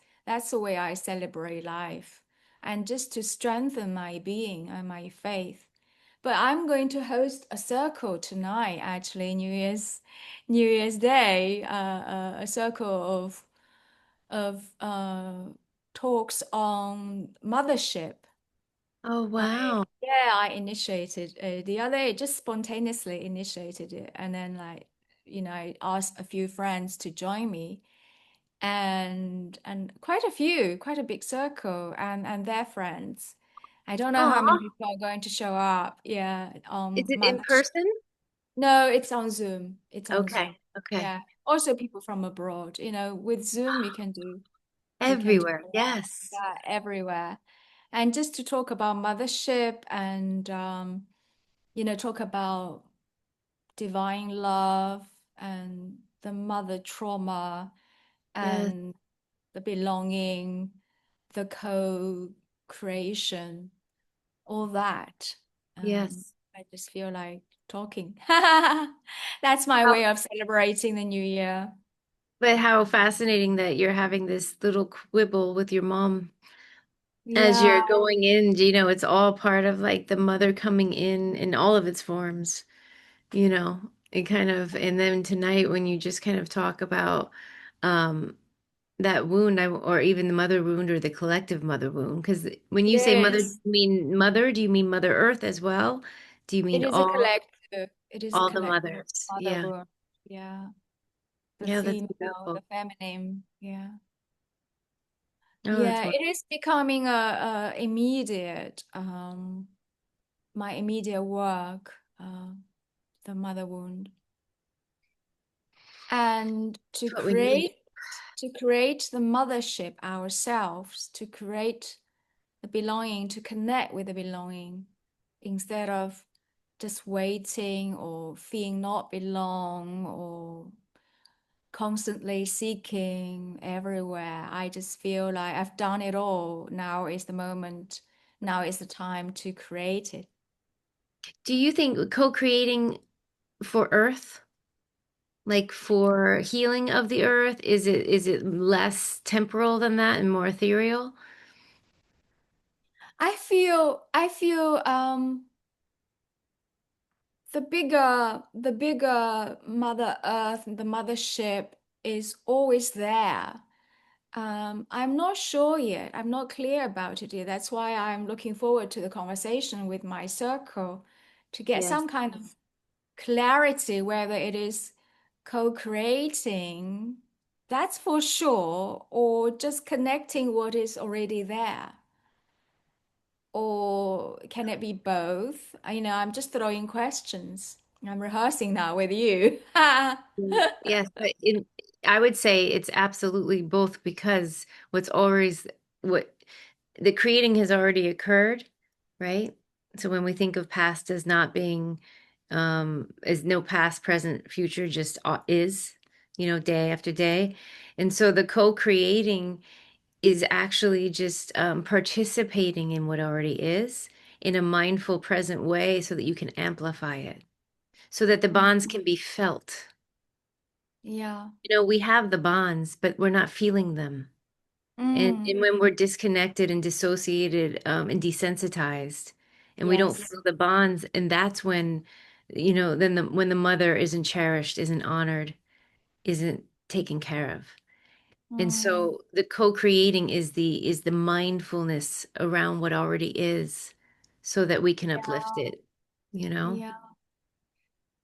the way I celebrate life, and just to strengthen my being and my faith. But I'm going to host a circle tonight, actually, New Year's Day, a circle of of talks on mothership. Oh, I wow. Yeah, I initiated the other just spontaneously initiated it, and then like I asked a few friends to join me, and quite a big circle, and their friends. I don't know how many Oh, people are going to show up. Yeah, is it in mother. person? No, it's on Zoom. It's on Zoom. Okay. Okay. Yeah. Also people from abroad. With Zoom you can do Everywhere. a lot. Yes. Yeah, everywhere. And just to talk about mothership and talk about divine love and the mother trauma Yes. and the belonging, the co-creation, all that. Yes. I just feel like talking. That's my How, way of celebrating the new year. but how fascinating that you're having this little quibble with your mom as Yeah, you're going in. It's all part of like the mother coming in all of its forms, it kind of, and then tonight when you just kind of talk about um that wound, or even the mother wound or the collective mother wound, because when it you say mother, do is. you mean mother? Do you mean Mother Earth as well? Do you It mean is a all collective. It is a all the collective mothers? mother Yeah. wound. Yeah. The Yeah, that's female, beautiful. the feminine. Yeah. Oh, that's Yeah, wonderful. it is becoming a immediate, my immediate work, the mother wound. And That's what we need. to create the mothership ourselves, to create the belonging, to connect with the belonging, instead of just waiting or feeling not belong or constantly seeking everywhere. I just feel like I've done it all. Now is the moment. Now is the time to create it. Do you think co-creating for Earth, like for healing of the Earth, is it less temporal than that and more ethereal? I feel the bigger Mother Earth, the mothership is always there. I'm not sure yet. I'm not clear about it yet. That's why I'm looking forward to the conversation with my circle to get Yes. some kind of clarity whether it is co-creating, that's for sure, or just connecting what is already there. Or can it be both? I'm just throwing questions. I'm rehearsing now with you. Yes, but I would say it's absolutely both, because what the creating has already occurred, right? So when we think of past as not being, as no past, present, future, just is, day after day. And so the co-creating is actually just participating in what already is in a mindful, present way so that you can amplify it, so that the bonds can be felt. Yeah. We have the bonds, but we're not feeling them. And Mm. when we're disconnected and dissociated, and desensitized, and we don't Yes. feel the bonds, and that's when, then when the mother isn't cherished, isn't honored, isn't taken care of. And Mm. so the co-creating is the mindfulness around what already is, so that we can uplift it, you know? Yeah.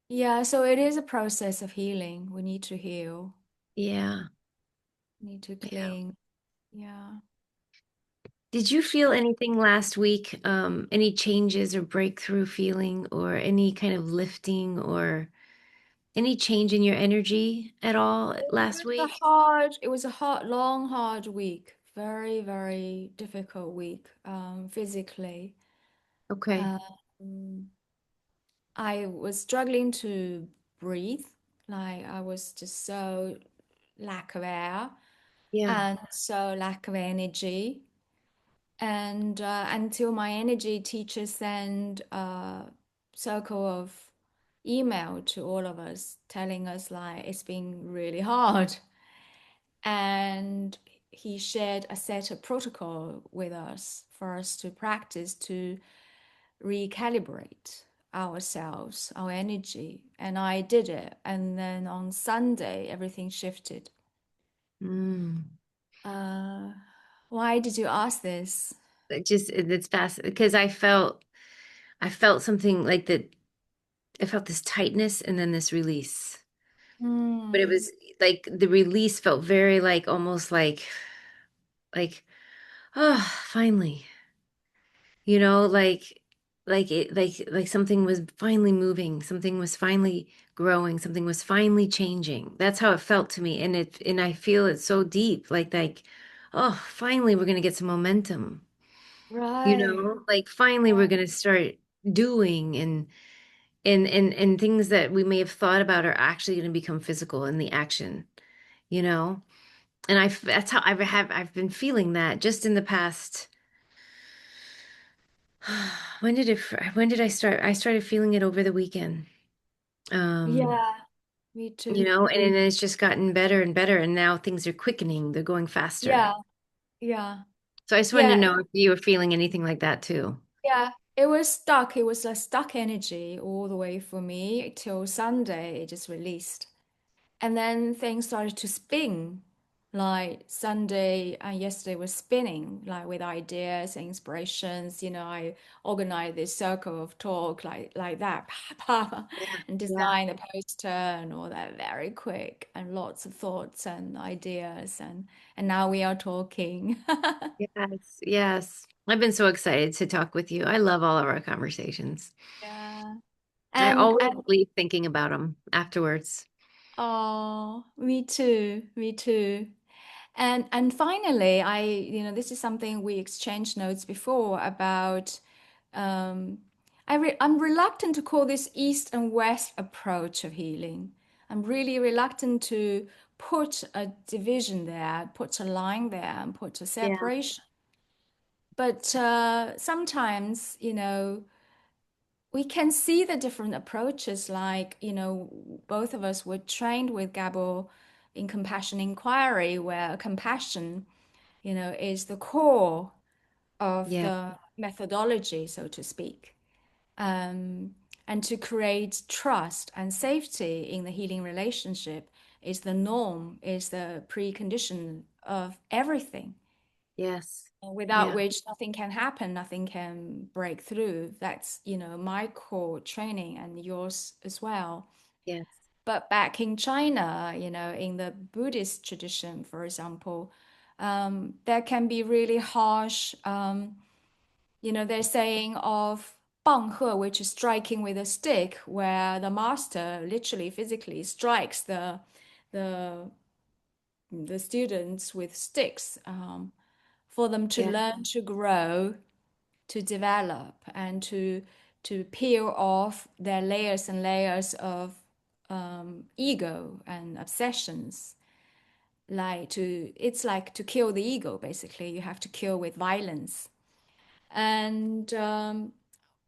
Yeah, so it is a process of healing. We need to heal, Yeah. need to Yeah. clean. Yeah. Did you feel anything last week? Any changes or breakthrough feeling, or any kind of lifting, or any change in your energy at all last week? It was a hard, long, hard week. Very, very difficult week, physically. Okay. Um, I was struggling to breathe. Like I was just so lack of air Yeah. and so lack of energy. And until my energy teacher sent a circle of email to all of us telling us like it's been really hard. And he shared a set of protocol with us for us to practice to recalibrate ourselves, our energy. And I did it. And then on Sunday, everything shifted. Mm. Uh, why did you ask this? It's fast because I felt something like that. I felt this tightness and then this release. But it Hmm. was like the release felt very like almost like oh, finally. Like it like something was finally moving, something was finally growing, something was finally changing. That's how it felt to me. And I feel it so deep, like oh, finally we're gonna get some momentum. Right. Like finally we're gonna start doing and things that we may have thought about are actually gonna become physical in the action, you know? And that's how I've been feeling that just in the past. When did I start? I started feeling it over the weekend. Um, Yeah, me too. and then it's just gotten better and better, and now things are quickening. They're going faster. Yeah, yeah, So I just wanted to yeah, know if you were feeling anything like that too. yeah. It was stuck. It was a stuck energy all the way for me till Sunday. It just released. And then things started to spin. Like Sunday and yesterday was spinning, like with ideas and inspirations. I organized this circle of talk like that, Yeah, and yeah, design a poster and all that very quick and lots of thoughts and ideas and now we are talking. yes, yes. I've been so excited to talk with you. I love all of our conversations. Yeah. I always And leave thinking about them afterwards. oh, me too, me too. And finally, this is something we exchanged notes before about. Um, I'm reluctant to call this East and West approach of healing. I'm really reluctant to put a division there, put a line there, and put a Yeah, separation. But sometimes, we can see the different approaches. Like, both of us were trained with Gabor in compassion inquiry, where compassion is the core of yeah, the methodology, so to speak. Um, and to create trust and safety in the healing relationship is the norm, is the precondition of everything, yes, without yeah, which nothing can happen, nothing can break through. That's, my core training and yours as well. yes, But back in China, in the Buddhist tradition, for example, there can be really harsh, they're saying of 棒喝, which is striking with a stick, where the master literally physically strikes the the students with sticks, for them to yeah, learn to grow, to develop, and to peel off their layers and layers of ego and obsessions. It's like to kill the ego, basically. You have to kill with violence. And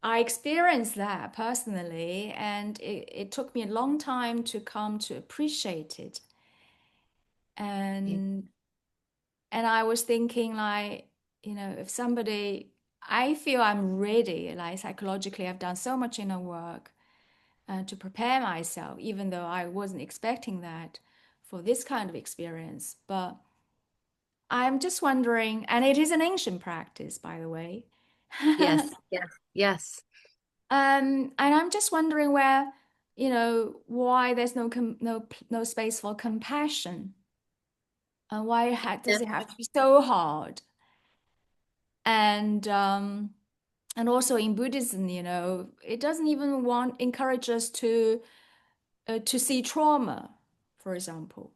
I experienced that personally, and it took me a long time to come to appreciate it. yeah, And I was thinking, like, if somebody, I feel I'm ready, like psychologically, I've done so much inner work to prepare myself, even though I wasn't expecting that for this kind of experience. But I'm just wondering, and it is an ancient practice, by the way. yes, yes, yes. And I'm just wondering where, why there's no space for compassion, and why does it have to be so hard? And and also in Buddhism, it doesn't even encourage us to see trauma, for example,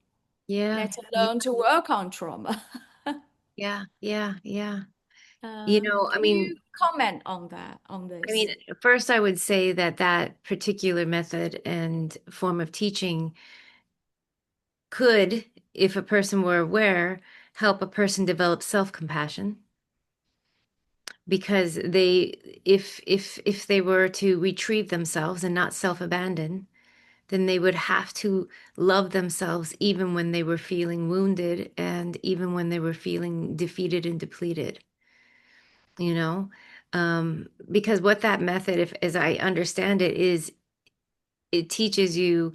Yeah, let yeah, alone to work on trauma. yeah, yeah, yeah. You know, I Can mean, you comment on that, on I this? mean, first I would say that that particular method and form of teaching could, if a person were aware, help a person develop self-compassion because if they were to retrieve themselves and not self-abandon, then they would have to love themselves even when they were feeling wounded and even when they were feeling defeated and depleted, you know? Because what that method, if as I understand it, is it teaches you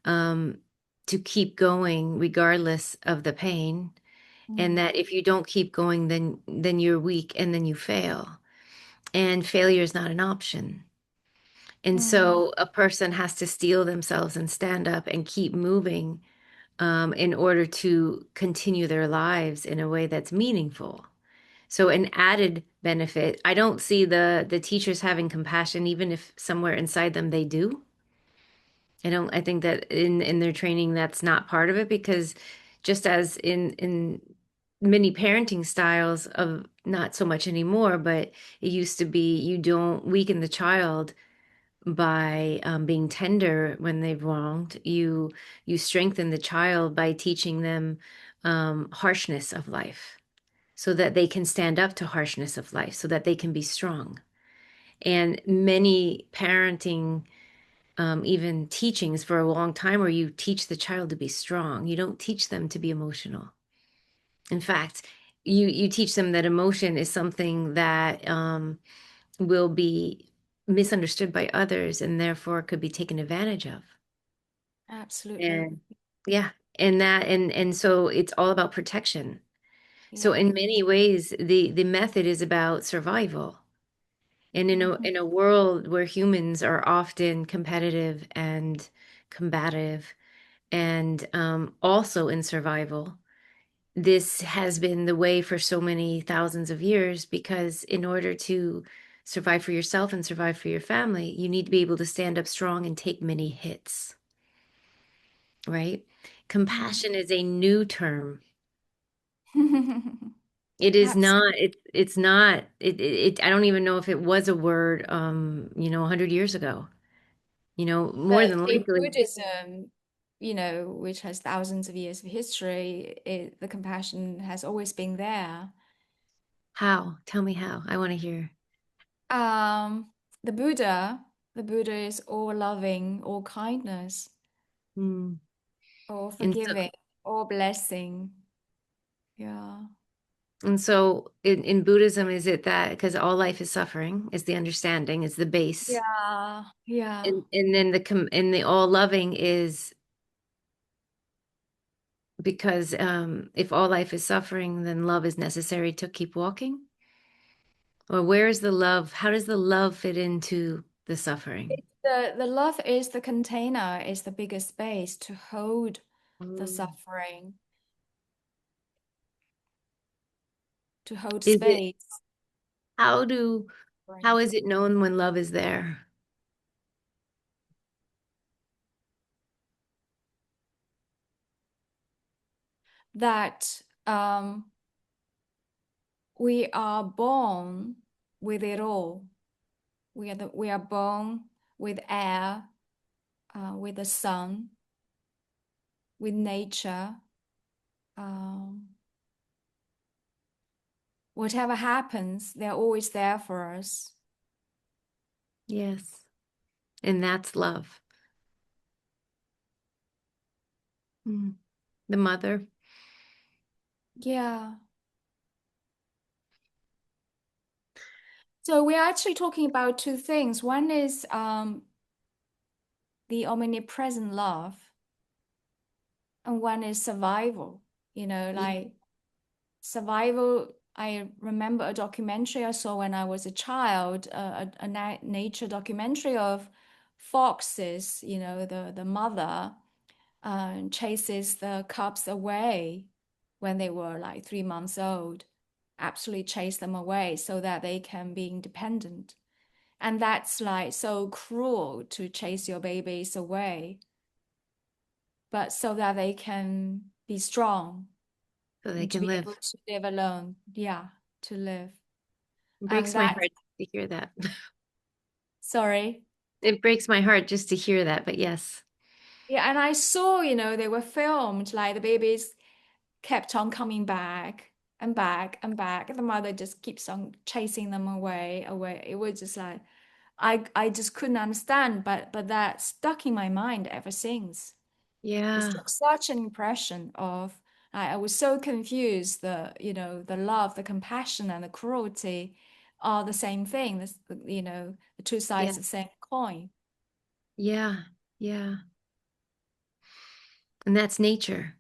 um, to keep going regardless of the pain. and Mm. that if you don't keep going, then you're weak and then you fail. And failure is not an option. And Mm. so a person has to steel themselves and stand up and keep moving in order to continue their lives in a way that's meaningful. So an added benefit, I don't see the teachers having compassion, even if somewhere inside them they do. I think that in their training that's not part of it because just as in many parenting styles of not so much anymore, but it used to be you don't weaken the child by being tender when they've wronged. You strengthen the child by teaching them harshness of life so that they can stand up to harshness of life, so that they can be strong. And many parenting, even teachings for a long time, where you teach the child to be strong. You don't teach them to be emotional. In fact, you teach them that emotion is something that will be misunderstood by others and therefore could be taken advantage of. Absolutely. And yeah, and so it's all about protection. So Yeah. in many ways, the method is about survival. And Mhm. in a world where humans are often competitive and combative and also in survival, this has been the way for so many thousands of years because in order to survive for yourself and survive for your family, you need to be able to stand up strong and take many hits, right? Mm. Compassion is a new term. It is not, it's not, I don't even know if it was a word, 100 years ago, more But than in likely. Buddhism, which has thousands of years of history, the compassion has always been there. How? Tell me how. I want to hear. Um, the Buddha, the Buddha is all loving, all kindness, Hmm. all And so, forgiving, all blessing. Yeah. and so in Buddhism, is it that because all life is suffering is the understanding, is the base. Yeah. Yeah. And then and the all loving is because if all life is suffering, then love is necessary to keep walking? Or where is the love? How does the love fit into the suffering? The love is the container, is the biggest space to hold the Mm. suffering, to hold Is it space. how do how Suffering. is it known when love is there? That we are born with it all. We are born with air, with the sun, with nature. Um, Whatever happens, they're always there for us. Yes. And that's love. Mm. The mother. Yeah. So we're actually talking about two things. One is the omnipresent love, and one is survival. Yeah. Like survival. I remember a documentary I saw when I was a child, a nature documentary of foxes. The mother chases the cubs away when they were like 3 months old, absolutely chase them away so that they can be independent. And that's like so cruel to chase your babies away, but so that they can be strong So they and to can be live. able to live alone. Yeah, to live. It And breaks my that's, heart to hear that. sorry. It breaks my heart just to hear that, but yes. Yeah, and I saw, they were filmed, like the babies kept on coming back and back and back. And the mother just keeps on chasing them away, away. It was just like I just couldn't understand, but that stuck in my mind ever since. It Yeah. struck such an impression of I was so confused. The love, the compassion, and the cruelty are the same thing. The two Yeah. sides of the same coin. Yeah. Yeah. And that's nature.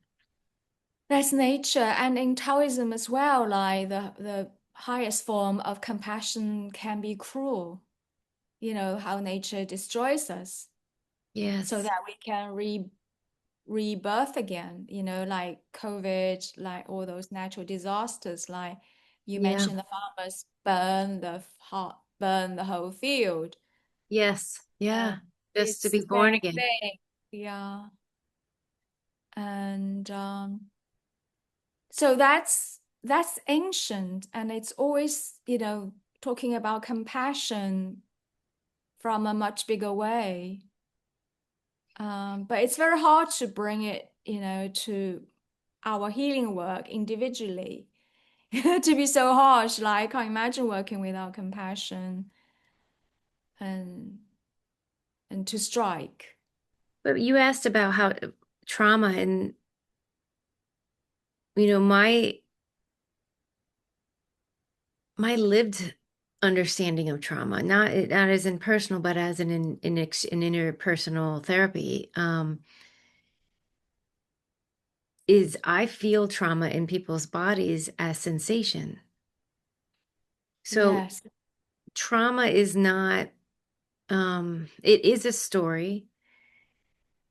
That's nature. And in Taoism as well, like the highest form of compassion can be cruel. You know, how nature destroys us so Yes. that we can rebirth again, you know, like COVID, like all those natural disasters, like you Yeah. mentioned the farmers burn the whole field. Yes. Yeah. Just to It's be the born same again. thing. Yeah. And so that's ancient, and it's always, you know, talking about compassion from a much bigger way. But it's very hard to bring it, you know, to our healing work individually. To be so harsh, like I can't imagine working without compassion and to strike. But you asked about how trauma and, you know, my lived understanding of trauma, not as in personal, but as in interpersonal therapy, is I feel trauma in people's bodies as sensation. So Yes, trauma is not, it is a story,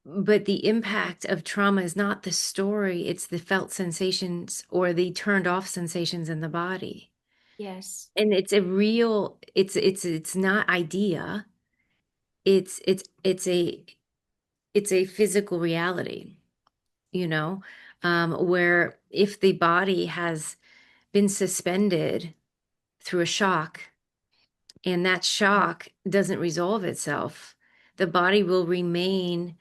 but the impact of trauma is not the story, it's the felt sensations or the turned off sensations in the body. yes, And it's a real, it's not idea. It's it's a physical reality, you know, where if the body has been suspended through a shock and that shock doesn't resolve itself, the body will remain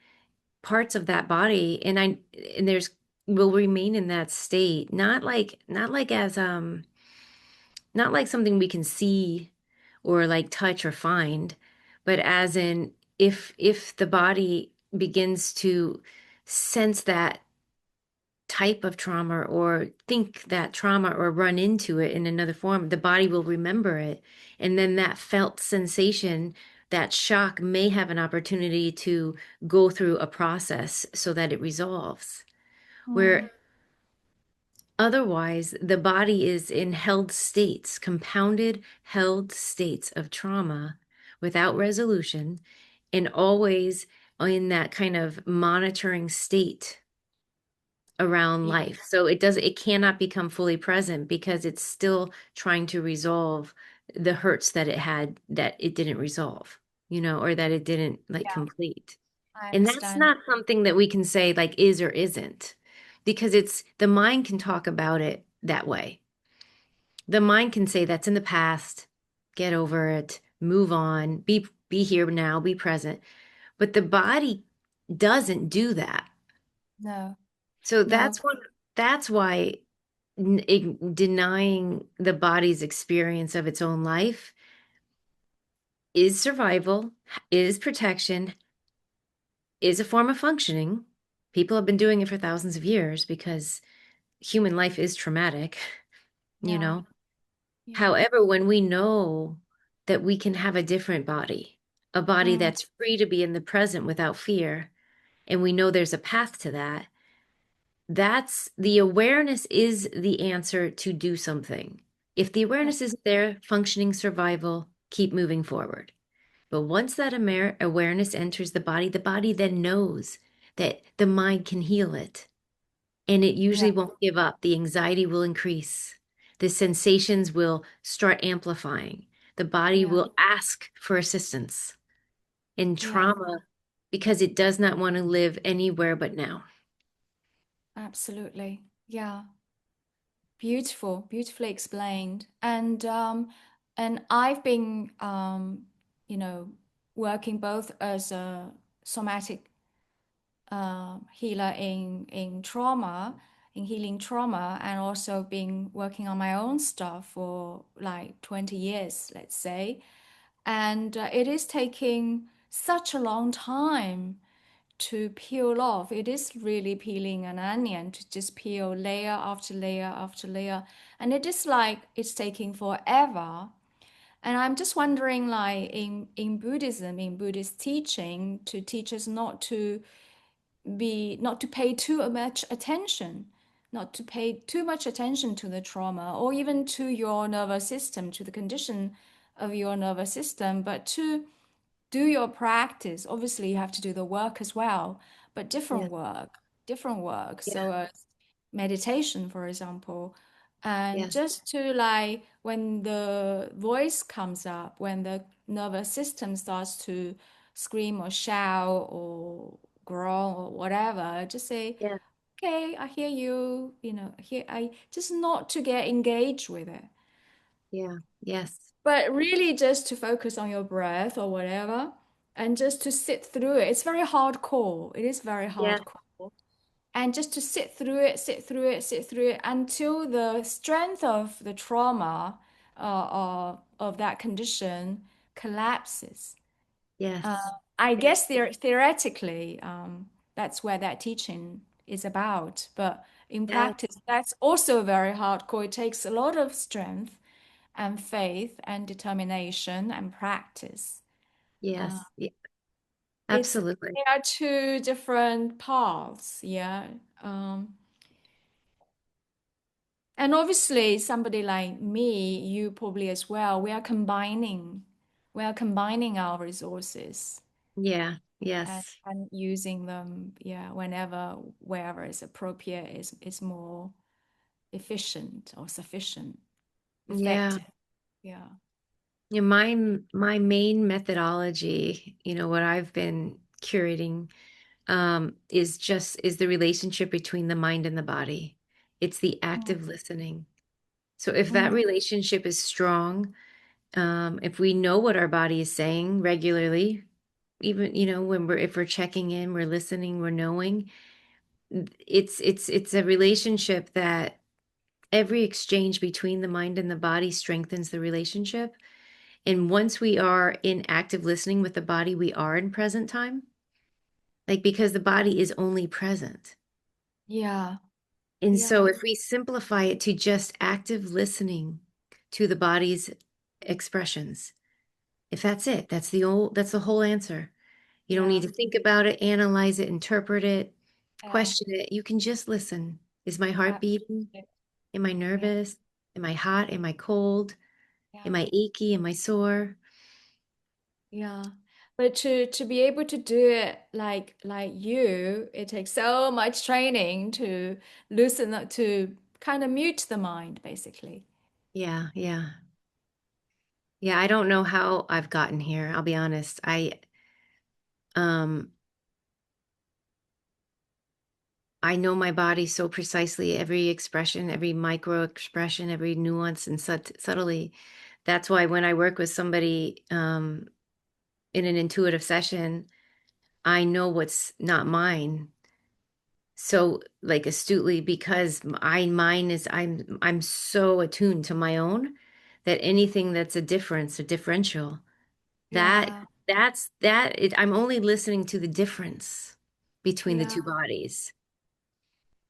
parts of that body and there's will remain in that state, not like as not like something we can see or like touch or find, but as in if the body begins to sense that type of trauma or think that trauma or run into it in another form, the body will remember it. And then that felt sensation, that shock may have an opportunity to go through a process so that it resolves. mm, Where otherwise, the body is in held states, compounded held states of trauma without resolution, and always in that kind of monitoring state around yeah, life. So it cannot become fully present because it's still trying to resolve the hurts that it had that it didn't resolve, you know, or that it didn't like yeah, complete. I And that's understand. not something that we can say like is or isn't because it's the mind can talk about it that way. The mind can say that's in the past, get over it, move on, be here now, be present. But the body doesn't do that. No, So no, that's why denying the body's experience of its own life is survival, is protection, is a form of functioning. People have been doing it for thousands of years because human life is traumatic, you yeah, know. yeah, However, when we know that we can have a body mm, that's free to be in the present without fear, and we know there's a path to that, that's the awareness is the answer to do something. If the yeah, awareness isn't there, functioning survival, keep moving forward. But once that awareness enters the body then knows that the mind can heal it. And it yeah, usually won't give up. The anxiety will increase. The sensations will start amplifying. The body yeah, will ask for assistance in yeah, trauma because it does not want to live anywhere but now. absolutely. Yeah. Beautiful, beautifully explained. And I've been you know, working both as a somatic healer in trauma, in healing trauma, and also been working on my own stuff for like 20 years, let's say. And it is taking such a long time to peel off. It is really peeling an onion to just peel layer after layer after layer. And it is like it's taking forever. And I'm just wondering, like in Buddhism, in Buddhist teaching, to teach us not to pay too much attention not to pay too much attention to the trauma or even to your nervous system, to the condition of your nervous system, but to do your practice. Obviously, you have to do the work as well, but Yeah. different work. Yeah. So, meditation, for example, and Yes. just to like when the voice comes up, when the nervous system starts to scream or shout or groan or whatever, just say, Yeah. okay, I hear you, here I just not to get engaged with it, Yeah. Yes. but really just to focus on your breath or whatever and just to sit through it. It's very hardcore. It is very Yeah. hardcore. And just to sit through it, sit through it, sit through it until the strength of the trauma of that condition collapses. Uh, Yes. I Yes. guess theoretically, that's where that teaching is about. But in Yes. practice, that's also very hardcore. It takes a lot of strength and faith and determination and practice. Uh, Yes. Yeah. it's Absolutely. There are two different paths, yeah. Um, and obviously, somebody like me, you probably as well, we are combining our resources Yeah. and, Yes. using them, yeah, whenever, wherever is appropriate, is more efficient or sufficient, Yeah. effective. Yeah. Yeah, my main methodology, what I've been curating, is the relationship between the mind and the body. It's the Mm. active listening. So if that Mm. relationship is strong, if we know what our body is saying regularly, even, when if we're checking in, we're listening, we're knowing, it's a relationship that every exchange between the mind and the body strengthens the relationship. And once we are in active listening with the body, we are in present time, like because the body is only present. Yeah. And so Yeah. if we simplify it to just active listening to the body's expressions, if that's it, that's the whole answer. You don't need Yeah. to think about it, analyze it, interpret it, Yeah. question it. You can just listen. Is my heart beating? Absolutely. Am I Yeah. nervous? Am I hot? Am I cold? Am Yeah. I achy? Am I sore? Yeah. But to be able to do it like you, it takes so much training to loosen up, to kind of mute the mind, basically. Yeah, yeah. Yeah, I don't know how I've gotten here. I'll be honest. Um I know my body so precisely, every expression, every micro expression, every nuance and subtly. That's why when I work with somebody in an intuitive session, I know what's not mine so like astutely because I'm so attuned to my own that anything that's a difference, a differential, that Yeah. I'm only listening to the difference between the Yeah. two bodies.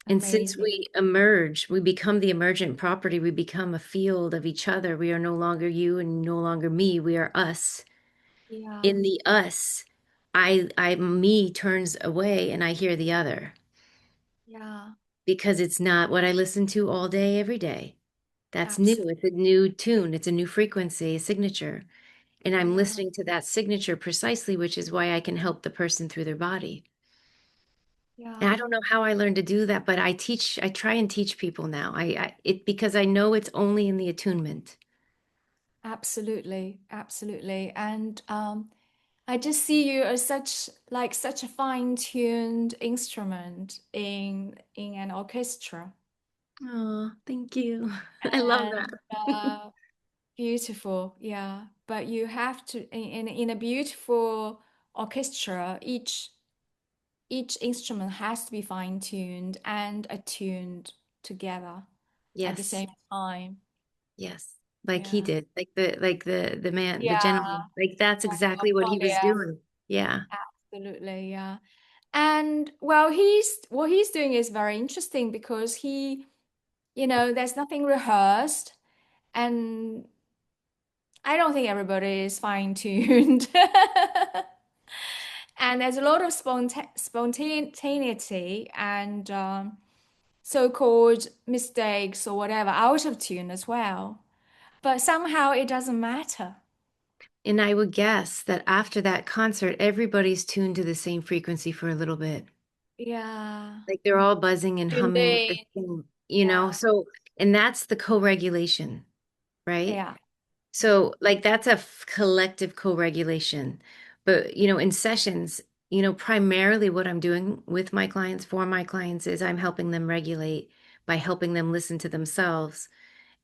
And since Amazing. we emerge, we become the emergent property, we become a field of each other. We are no longer you and no longer me. We are us. Yeah. In the us, I me turns away and I hear the other Yeah. because it's not what I listen to all day, every day. That's new. Absolutely. It's a new tune. It's a new frequency, a signature. And I'm Yeah. listening to that signature precisely, which is why I can help the person through their body. And I Yeah. don't know how I learned to do that, but I try and teach people now. Because I know it's only in the attunement. Absolutely. Absolutely. And I just see you as such a fine-tuned instrument in an orchestra. Oh, thank you. I love And that. beautiful, yeah. But you have to in a beautiful orchestra, each instrument has to be fine-tuned and attuned together at the Yes, same time. yes. Like he Yeah. did, like the man, the Yeah, gentleman. Like that's like exactly what he was Claudia, doing. Yeah. absolutely, yeah. And well, what he's doing is very interesting because there's nothing rehearsed, and I don't think everybody is fine-tuned. And there's a lot of spontaneity and so-called mistakes or whatever out of tune as well. But somehow it doesn't matter. And I would guess that after that concert, everybody's tuned to the same frequency for a little bit. Yeah. Like they're all buzzing and Tuned humming at in. the same, you know? Yeah. So, and that's the co-regulation, right? Yeah. So, like, that's a collective co-regulation. But, in sessions, primarily what I'm doing with my clients, for my clients, is I'm helping them regulate by helping them listen to themselves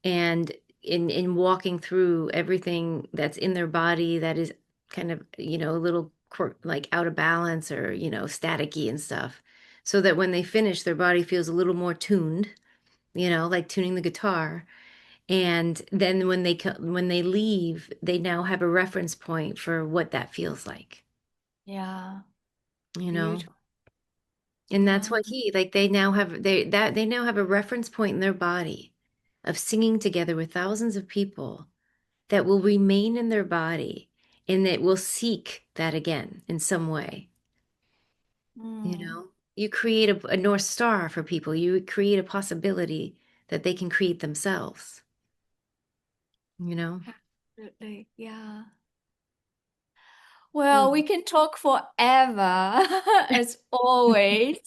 and in walking through everything that's in their body that is kind of, a little like out of balance or, staticky and stuff. So that when they finish, their body feels a little more tuned, like tuning the guitar. And then when they leave, they now have a reference point for what that feels like, Yeah. you know. Beautiful. And that's Yeah. what they now have a reference point in their body of singing together with thousands of people that will remain in their body and that will seek that again in some way, you Mm. know. You create a North Star for people. You create a possibility that they can create themselves, you know. Absolutely. Yeah. Well, we Mm. can talk forever, as always.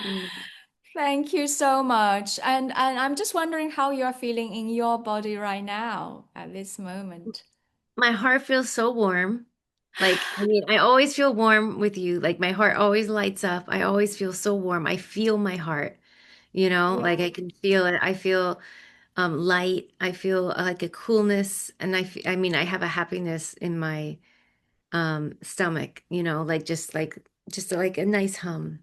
Mm. Thank you so much. And I'm just wondering how you're feeling in your body right now at this moment. My heart feels so warm. Like, I mean, I always feel warm with you. Like, my heart always lights up. I always feel so warm. I feel my heart, Yeah. like I can feel it. I feel light. I feel like a coolness. And I mean, I have a happiness in my stomach, like just like a nice hum.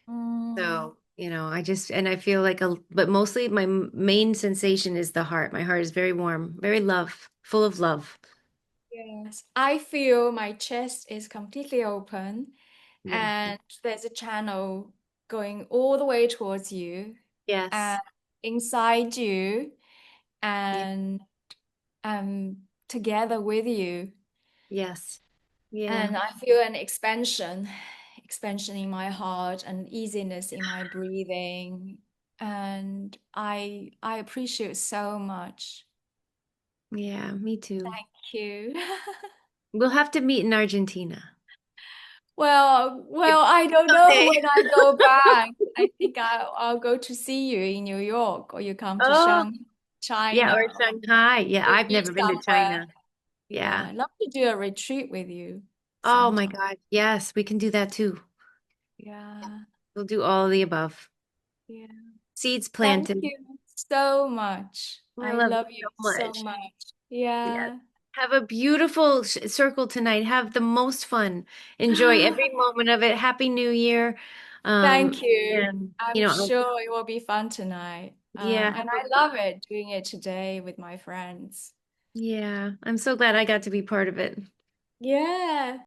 Mm, So, and I feel like but mostly my main sensation is the heart. My heart is very warm, very full of love. yes. I feel my chest is completely open Yeah. and there's a channel going all the way towards you Yes. and inside you Yeah. and together with you. Yes. Yeah. And I feel an expansion in my heart and easiness in my breathing. And I appreciate so much. Yeah, me too. Thank you. We'll have to meet in Argentina. Well, I don't know Someday. when I go back. I think I'll go to see you in New York or you come to Oh, Shanghai, yeah, or China, or Shanghai. Yeah, we'll I've meet never been to somewhere. China. Yeah, Yeah. I'd love to do a retreat with you Oh my sometime. God. Yes, we can do that too. Yeah, We'll do all of the above. yeah. Seeds Thank planted. you so much. I I love love you you so so much. much. Yes. Yeah. Have a beautiful circle tonight. Have the most fun. Enjoy every moment of it. Happy New Year. Thank you. And I'm sure it will be fun tonight. yeah, And have I love it doing it today with my friends. yeah. I'm so glad I got to be part of it. Yeah.